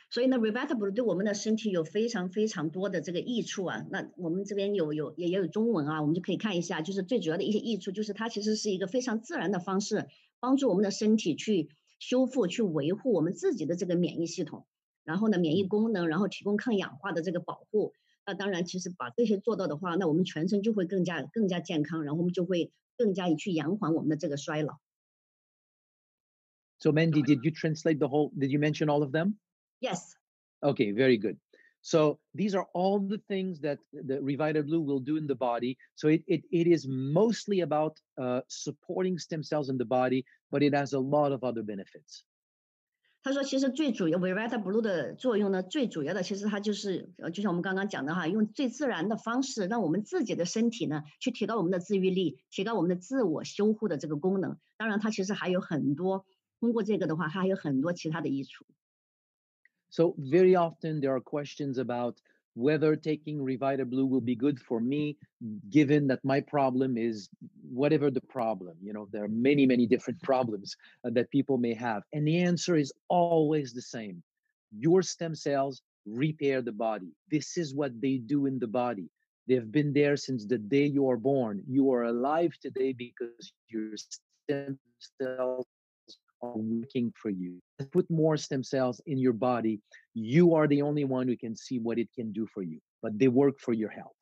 所以呢 ，RevitaBlu 对我们的身体有非常非常多的这个益处啊。那我们这边也有中文啊，我们就可以看一下，就是最主要的一些益处，就是它其实是一个非常自然的方式，帮助我们的身体去修复、去维护我们自己的这个免疫系统，然后呢，免疫功能，然后提供抗氧化的这个保护。那当然，其实把这些做到的话，那我们全身就会更加健康，然后我们就会更加去延缓我们的这个衰老。So Mandy, did you mention all of them? Yes. Okay, very good. So these are all the things that the RevitaBlu will do in the body. So it is mostly about supporting stem cells in the body, but it has a lot of other benefits. 他说，其实最主要 RevitaBlu 的作用呢，最主要的其实它就是就像我们刚刚讲的哈，用最自然的方式，让我们自己的身体呢，去提高我们的自愈力，提高我们的自我修护的这个功能。当然，它其实还有很多，通过这个的话，它还有很多其他的益处。So very often there are questions about whether taking RevitaBlu will be good for me, given that my problem is whatever the problem. You know, there are many, many different problems that people may have. And the answer is always the same. Your stem cells repair the body. This is what they do in the body. They've been there since the day you are born. You are alive today because your stem cells are working for you. Put more stem cells in your body. You are the only one who can see what it can do for you, but they work for your health.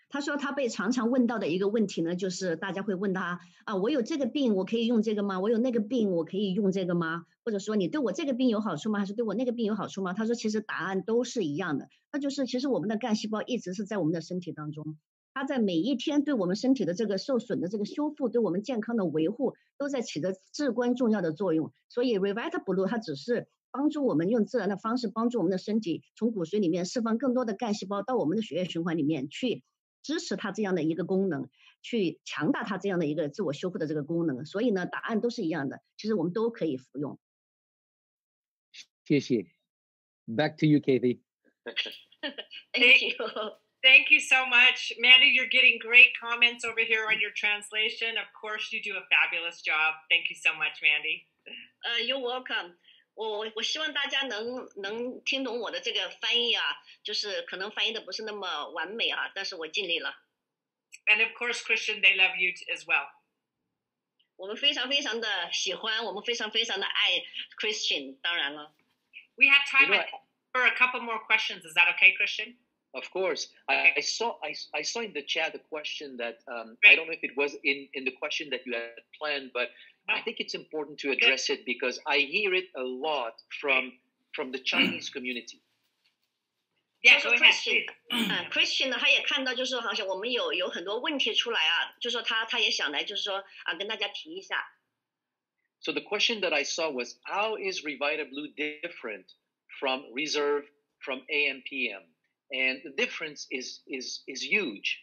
他说他被常常问到的一个问题呢，就是大家会问他我有这个病，我可以用这个吗？我有那个病，我可以用这个吗？或者说你对我这个病有好处吗？还是对我那个病有好处吗？他说其实答案都是一样的，那就是其实我们的干细胞一直是在我们的身体当中。它在每一天对我们身体的这个受损的这个修复，对我们健康的维护，都在起着至关重要的作用。所以 RevitaBlu 它只是帮助我们用自然的方式，帮助我们的身体从骨髓里面释放更多的干细胞到我们的血液循环里面去，支持它这样的一个功能，去强大它这样的一个自我修复的这个功能。所以呢，答案都是一样的，其实我们都可以服用。谢谢。Back to you, Kathy. Thank you. Thank you so much. Mandy, you're getting great comments over here on your translation. Of course, you do a fabulous job. Thank you so much, Mandy. You're welcome. 我希望大家能听懂我的这个翻译啊，就是可能翻译的不是那么完美啊，但是我尽力了。And of course, Christian, they love you as well. 我们非常非常的喜欢，我们非常非常的爱 Christian， 当然了。We have time for a couple more questions. Is that okay, Christian? Of course. I saw in the chat a question that I don't know if it was in the question that you had planned, but I think it's important to address it because I hear it a lot from the Chinese community. Yeah, go ahead. Christian 呢，他也看到，就是说好像我们有很多问题出来啊，就说他也想来，就是说跟大家提一下。So the question that I saw was, how is RevitaBlu different from Reserve, from AMPM? And the difference is huge.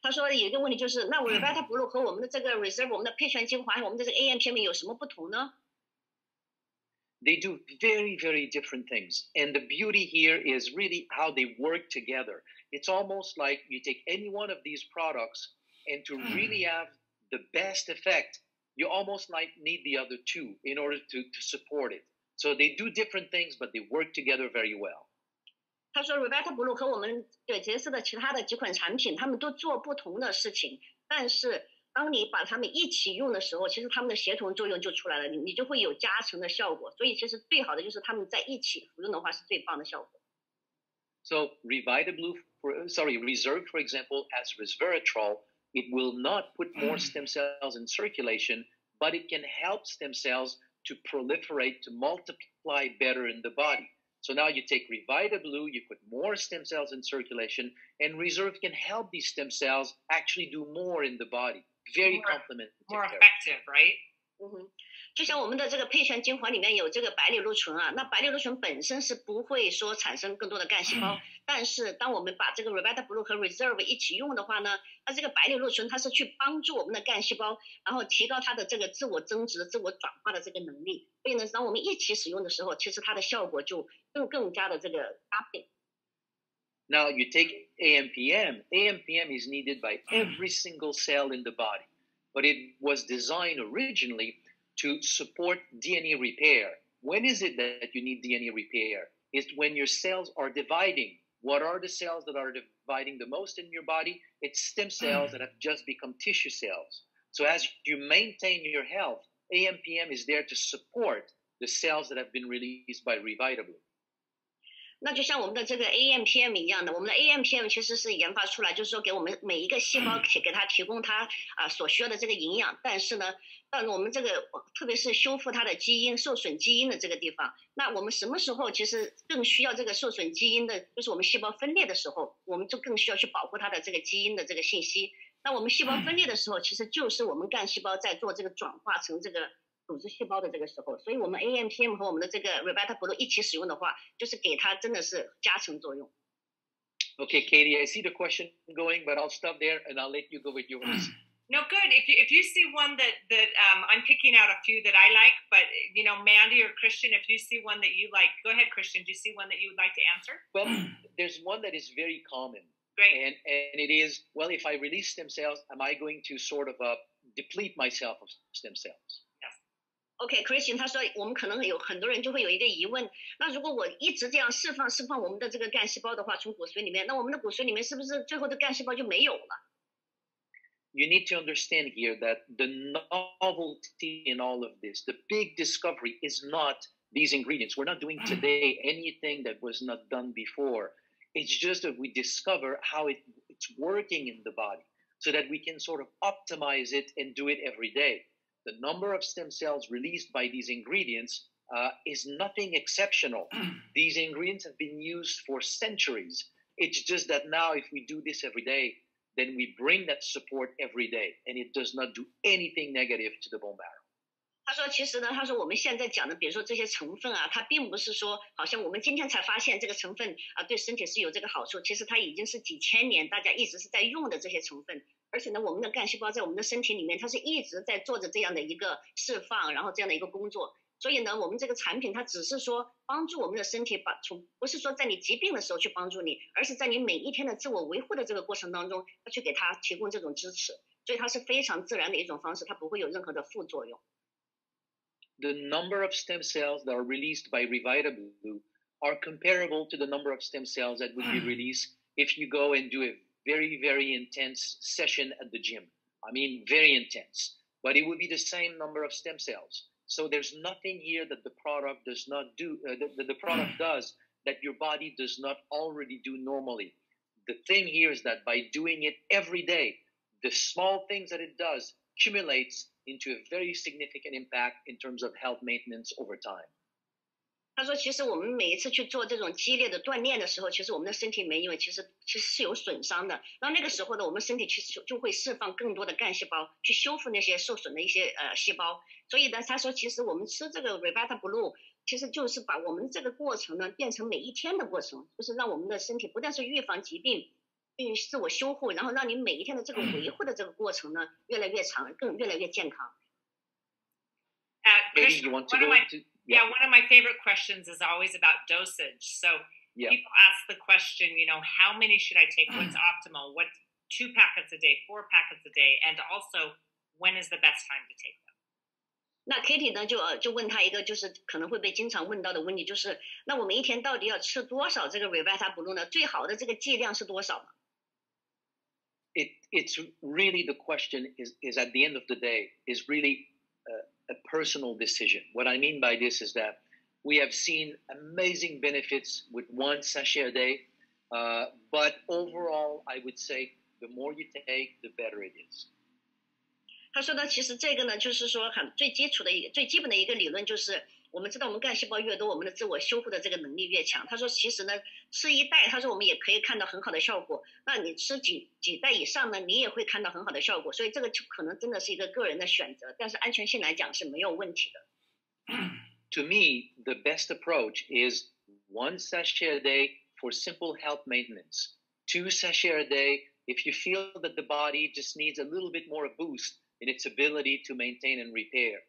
他说有一个问题就是，那RevitaBlu和我们的这个 Reserve， 我们的配旋精华和我们的这个 AMPM 有什么不同呢？ They do very, very different things. And the beauty here is really how they work together. It's almost like you take any one of these products, and to really have the best effect, you almost like need the other two in order to support it. So they do different things, but they work together very well. 他说 RevitaBlu 和我们杰斯的其他的几款产品，他们都做不同的事情，但是当你把它们一起用的时候，其实它们的协同作用就出来了，你就会有加成的效果。所以其实最好的就是它们在一起服用的话是最棒的效果。So Reserve, for example, as resveratrol, it will not put more stem cells in circulation, but it can help stem cells to proliferate, to multiply better in the body. So now you take RevitaBlu, you put more stem cells in circulation, and Reserve can help these stem cells actually do more in the body. Very complementary. More effective, right? 就像我们的这个配旋精华里面有这个白藜芦醇啊，那白藜芦醇本身是不会说产生更多的干细胞，但是当我们把这个 RevitaBlu 和 Reserve 一起用的话呢，那这个白藜芦醇它是去帮助我们的干细胞，然后提高它的这个自我增殖、自我转化的这个能力。所以呢，当我们一起使用的时候，其实它的效果就更加的这个搭配。Now you take AMPM. AMPM is needed by every single cell in the body, but it was designed originally to support DNA repair. When is it that you need DNA repair? It's when your cells are dividing. What are the cells that are dividing the most in your body? It's stem cells that have just become tissue cells. So as you maintain your health, AMPM is there to support the cells that have been released by RevitaBlu. 那就像我们的这个 AMPM 一样的，我们的 AMPM 其实是研发出来，就是说给我们每一个细胞给它提供它所需要的这个营养。但是呢，到我们这个特别是修复它的基因、受损基因的这个地方，那我们什么时候其实更需要这个受损基因的，就是我们细胞分裂的时候，我们就更需要去保护它的这个基因的这个信息。那我们细胞分裂的时候，其实就是我们干细胞在做这个转化成这个组织细胞的这个时候，所以我们 AMPM 和我们的这个 RevitaBlu 一起使用的话，就是给它真的是加成作用。Okay, Katie, I see the question going, but I'll stop there and I'll let you go with yours. No, good. If you see one that I'm picking out a few that I like, but you know, Mandy or Christian, if you see one that you like, go ahead, Christian. Do you see one that you would like to answer? Well, there's one that is very common. Great. And it is, well, if I release stem cells, am I going to sort of deplete myself of stem cells? OK，Christian 他说我们可能有很多人就会有一个疑问，那如果我一直这样释放我们的这个干细胞的话，从骨髓里面，那我们的骨髓里面是不是最后的干细胞就没有了？ You need to understand here that the novelty in all of this, the big discovery is not these ingredients. We're not doing today anything that was not done before. It's just that we discover how it's working in the body so that we can sort of optimize it and do it every day. The number of stem cells released by these ingredients is nothing exceptional. These ingredients have been used for centuries. It's just that now if we do this every day, then we bring that support every day, and it does not do anything negative to the bone marrow. 他说其实呢，他说我们现在讲的比如说这些成分啊，它并不是说好像我们今天才发现这个成分对身体是有这个好处，其实它已经是几千年大家一直是在用的这些成分。而且呢，我们的干细胞在我们的身体里面，它是一直在做着这样的一个释放，然后这样的一个工作。所以呢，我们这个产品它只是说帮助我们的身体不是说在你疾病的时候去帮助你，而是在你每一天的自我维护的这个过程当中，要去给它提供这种支持。所以它是非常自然的一种方式，它不会有任何的副作用。The number of stem cells that are released by RevitaBlu are comparable to the number of stem cells that would be released if you go and do a very, very intense session at the gym. I mean, very intense. But it would be the same number of stem cells. So there's nothing here that the product does not do, that the product does that your body does not already do normally. The thing here is that by doing it every day, the small things that it does accumulates into a very significant impact in terms of health maintenance over time. 他说，其实我们每一次去做这种激烈的锻炼的时候，其实我们的身体里面因为其实是有损伤的，然后那个时候呢，我们身体其实就会释放更多的干细胞去修复那些受损的一些细胞。所以呢，他说，其实我们吃这个 RevitaBlu， 其实就是把我们这个过程呢变成每一天的过程，就是让我们的身体不但是预防疾病，自我修护，然后让你每一天的这个维护的这个过程呢越来越长，越来越健康。Christian, you want to go into? Yeah, one of my favorite questions is always about dosage. So people ask the question, how many should I take? What's optimal? What 2 packets a day, 4 packets a day, and also when is the best time to take them? 那 Katie 呢就问他一个就是可能会被经常问到的问题，就是那我们一天到底要吃多少这个 RevitaBlu 呢？最好的这个剂量是多少呢？ It's really the question is at the end of the day is really a personal decision. What I mean by this is that we have seen amazing benefits with 1 sachet a day, but overall, I would say the more you take, the better it is. 他说呢，其实这个呢，就是说最基本的一个理论就是，我们知道我们干细胞越多，我们的自我修复的这个能力越强。他说，其实呢，吃一袋，他说我们也可以看到很好的效果。那你吃几袋以上呢，你也会看到很好的效果。所以这个就可能真的是一个个人的选择，但是安全性来讲是没有问题的。To me, the best approach is 1 sachet a day for simple health maintenance. 2 sachets a day if you feel that the body just needs a little bit more a boost in its ability to maintain and repair.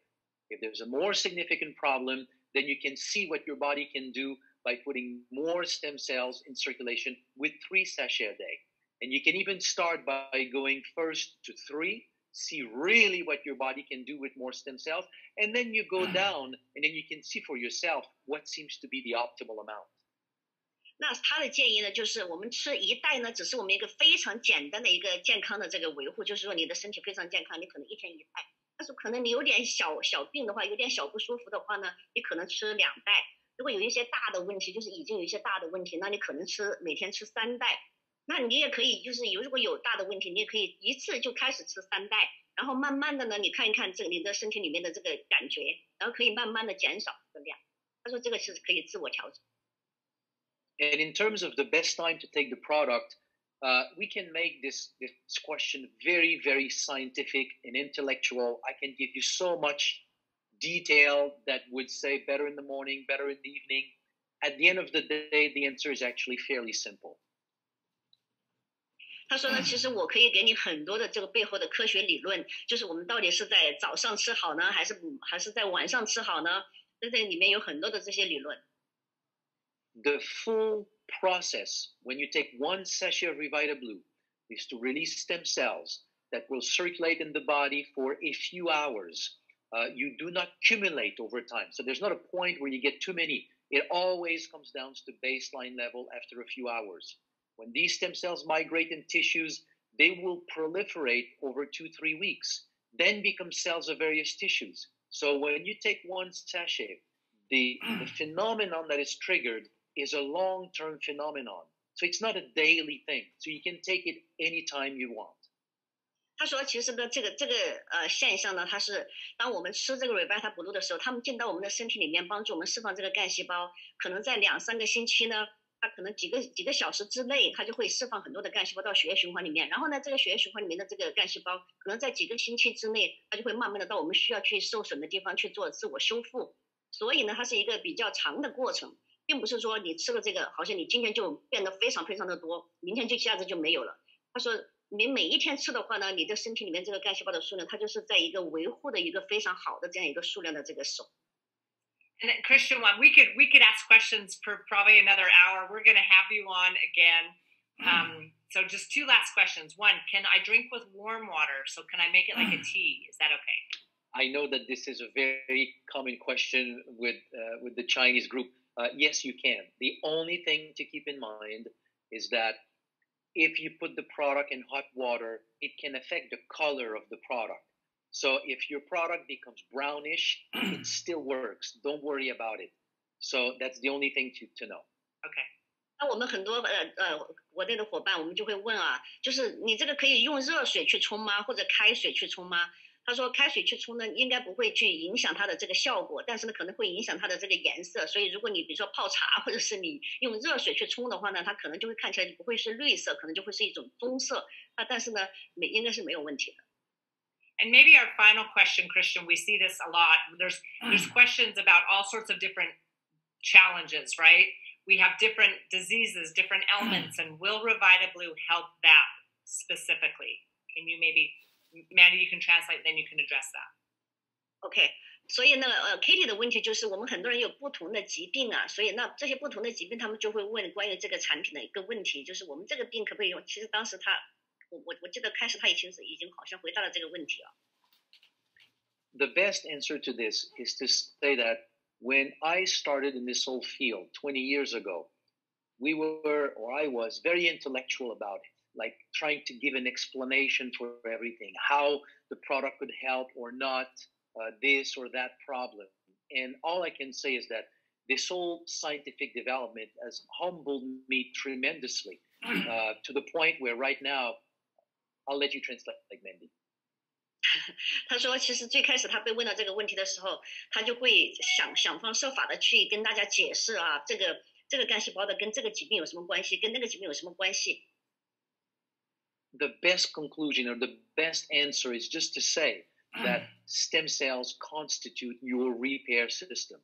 If there's a more significant problem, then you can see what your body can do by putting more stem cells in circulation with 3 sachets a day. And you can even start by going first to 3, see really what your body can do with more stem cells, and then you go down, and then you can see for yourself what seems to be the optimal amount. 那他的建议呢，就是我们吃一袋呢，只是我们一个非常简单的一个健康的这个维护，就是说你的身体非常健康，你可能一天1袋。但是可能你有点小病的话，有点小不舒服的话呢，你可能吃2袋。如果有一些大的问题，就是已经有一些大的问题，那你可能每天吃3袋。那你也可以就是如果有大的问题，你也可以一次就开始吃3袋，然后慢慢的呢，你看一看你的身体里面的这个感觉，然后可以慢慢的减少这个量。他说这个是可以自我调整。And in terms of the best time to take the product, we can make this question very, very scientific and intellectual. I can give you so much detail that would say better in the morning, better in the evening. At the end of the day, the answer is actually fairly simple. 他说呢，其实我可以给你很多的这个背后的科学理论，就是我们到底是在早上吃好呢，还是在晚上吃好呢？这里面有很多的这些理论。The full process when you take 1 sachet of RevitaBlu is to release stem cells that will circulate in the body for a few hours. You do not accumulate over time. So there's not a point where you get too many. It always comes down to baseline level after a few hours. When these stem cells migrate in tissues, they will proliferate over 2-3 weeks, then become cells of various tissues. So when you take 1 sachet, the phenomenon that is triggered is a long-term phenomenon. So it's not a daily thing. So you can take it anytime you want. 他说，其实呢，这个现象呢，它是当我们吃这个 RevitaBlu 的时候，他们进到我们的身体里面，帮助我们释放这个干细胞。可能在2-3个星期呢，它可能几个小时之内，它就会释放很多的干细胞到血液循环里面。然后呢，这个血液循环里面的这个干细胞，可能在几个星期之内，它就会慢慢的到我们需要去受损的地方去做自我修复。所以呢，它是一个比较长的过程。并不是说你吃了这个，好像你今天就变得非常非常的多，明天就一下子就没有了。他说，你每一天吃的话呢，你的身体里面这个干细胞的数量，它就是在一个维护的一个非常好的这样一个数量的这个手。And then, Christian, we could ask questions for probably another hour. We're going to have you on again. So just 2 last questions. 1, can I drink with warm water? So can I make it like a tea? Is that okay? I know that this is a very common question with the Chinese group. Yes, you can. The only thing to keep in mind is that if you put the product in hot water, it can affect the color of the product. So if your product becomes brownish, it still works. Don't worry about it. So that's the only thing to know. Okay. 那我们很多国内的伙伴，我们就会问啊，就是你这个可以用热水去冲吗？或者开水去冲吗？他说开水去冲呢，应该不会去影响它的这个效果，但是呢，可能会影响它的这个颜色。所以如果你比如说泡茶，或者是你用热水去冲的话呢，它可能就会看起来不会是绿色，可能就会是一种棕色。但是呢，应该是没有问题的。And maybe our final question, Christian, we see this a lot. There's questions about all sorts of different challenges, right? We have different diseases, different ailments, and will RevitaBlu help that specifically? Can you maybe, Mandy, you can translate, then you can address that. OK， 所以呢，Katie 的问题就是我们很多人有不同的疾病啊，所以那这些不同的疾病，他们就会问关于这个产品的一个问题，就是我们这个病可不可以用？其实当时我记得开始他已经好像回答了这个问题了。The best answer to this is to say that when I started in this whole field 20 years ago, I was very intellectual about it, like trying to give an explanation for everything, how the product could help or not this or that problem. And all I can say is that this whole scientific development has humbled me tremendously to the point where right now, I'll let you translate, like Mandy. 他说，其实最开始他被问到这个问题的时候，他就会想方设法的去跟大家解释啊，这个干细胞的跟这个疾病有什么关系，跟那个疾病有什么关系。The best conclusion or the best answer is just to say that stem cells constitute your repair system.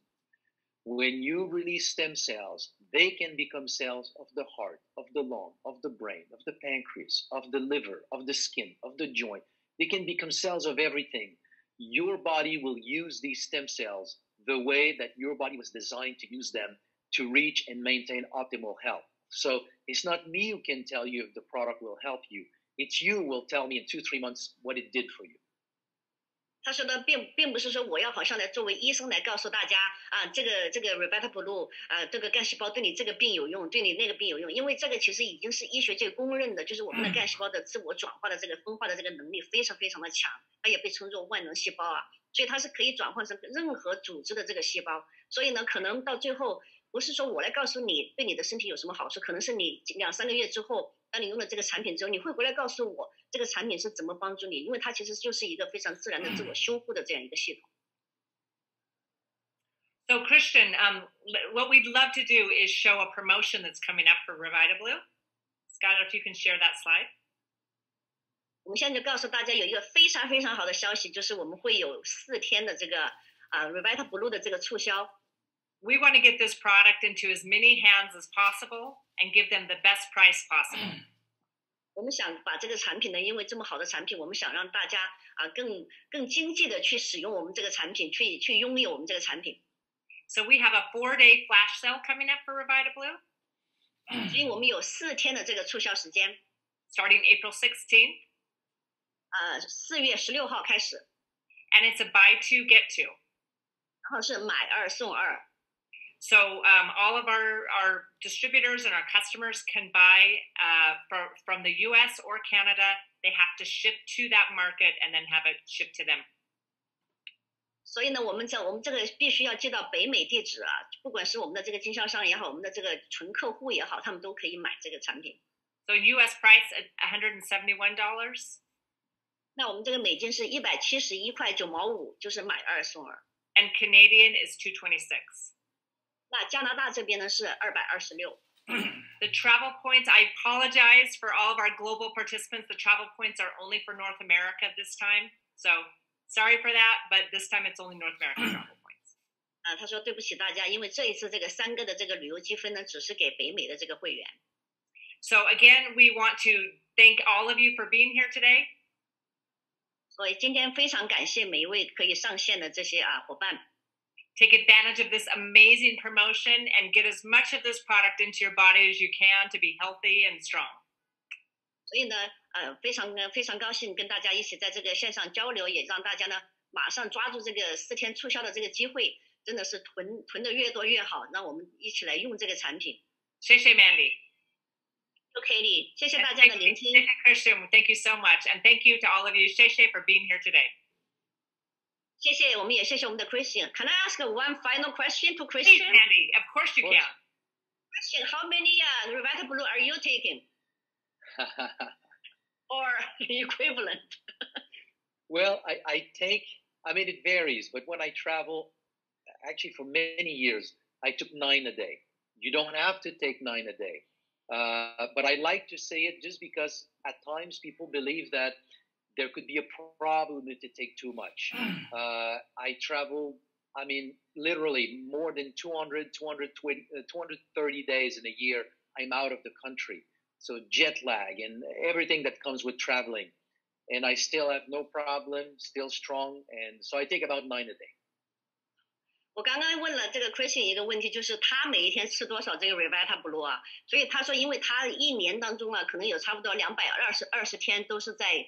When you release stem cells, they can become cells of the heart, of the lung, of the brain, of the pancreas, of the liver, of the skin, of the joint. They can become cells of everything. Your body will use these stem cells the way that your body was designed to use them to reach and maintain optimal health. So it's not me who can tell you if the product will help you. It's you who will tell me in 2-3 months what it did for you. 他说的并不是说我要好像来作为医生来告诉大家啊，这个 RevitaBlu 这个干细胞对你这个病有用，对你那个病有用，因为这个其实已经是医学界公认的，就是我们的干细胞的自我转化的这个分化的这个能力非常非常的强，它也被称作万能细胞啊，所以它是可以转换成任何组织的这个细胞，所以呢，可能到最后不是说我来告诉你对你的身体有什么好处，可能是你2-3个月之后。当你用了这个产品之后，你会回来告诉我这个产品是怎么帮助你，因为它其实就是一个非常自然的自我修复的这样一个系统。So Christian, what we'd love to do is show a promotion that's coming up for RevitaBlu. Scott, if you can share that slide. 我们现在就告诉大家有一个非常非常好的消息，就是我们会有4天的这个RevitaBlu 的这个促销。We want to get this product into as many hands as possible and give them the best price possible. 我们想把这个产品呢，因为这么好的产品，我们想让大家更经济的去使用我们这个产品，去拥有我们这个产品。So we have a 4-day flash sale coming up for RevitaBlu. 所以我们有4天的这个促销时间 ，starting April 16th. 4月16号开始。And it's a buy 2 get 2. 然后是买2送2。So all of our distributors and our customers can buy from the U.S. or Canada. They have to ship to that market and then have it shipped to them. 所以呢，我们这个必须要寄到北美地址啊，不管是我们的这个经销商也好，我们的这个纯客户也好，他们都可以买这个产品。So U.S. price at $171. 那我们这个美金是171块9毛5，就是买2送2。And Canadian is $226. 那加拿大这边呢是226。The travel points, I apologize for all of our global participants. The travel points are only for North America this time. So sorry for that, but this time it's only North American travel points. 他说对不起大家，因为这一次这个3个的这个旅游积分呢，只是给北美的这个会员。So again, we want to thank all of you for being here today. 所以今天非常感谢每一位可以上线的这些伙伴。Take advantage of this amazing promotion and get as much of this product into your body as you can to be healthy and strong. 所以呢，非常高兴跟大家一起在这个线上交流，也让大家呢马上抓住这个4天促销的这个机会，真的是囤的越多越好，让我们一起来用这个产品。谢谢 Mandy。Katie， 谢谢大家的聆听。谢谢 Christian, thank you so much, and thank you to all of you. 谢谢 for being here today. 谢谢，我们也谢谢我们的 Christian。Can I ask one final question to Christian? Please, Mandy. Of course you can. Question: How many RevitaBlu are you taking? Or equivalent? Well, I take, I mean, it varies, but when I travel, actually for many years, I took 9 a day. You don't have to take 9 a day. But I like to say it just because at times people believe that there could be a problem if they take too much. I travel, I mean, literally more than 230 days in a year, I'm out of the country. So jet lag and everything that comes with traveling. And I still have no problem, still strong. And so I take about 9 a day. 我刚刚问了这个 Christian 一个问题，就是他每一天吃多少这个 RevitaBlu 啊？所以他说，因为他一年当中啊，可能有差不多220天都是在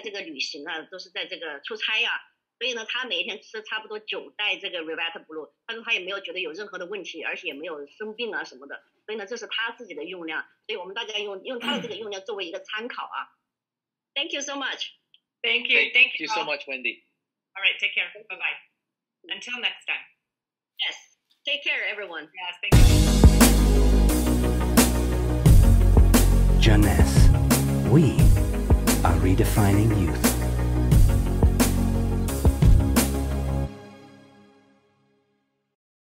这个旅行啊，都是在这个出差啊，所以呢，他每一天吃差不多9袋这个 RevitaBlu。他说他也没有觉得有任何的问题，而且也没有生病啊什么的。所以呢，这是他自己的用量，所以我们大家用他的这个用量作为一个参考啊。Thank you so much. Thank you. Thank you so much, Wendy. All right, take care. Bye-bye. Until next time. Yes. Take care, everyone. Yes, thank you. Jeunesse, we are redefining youth.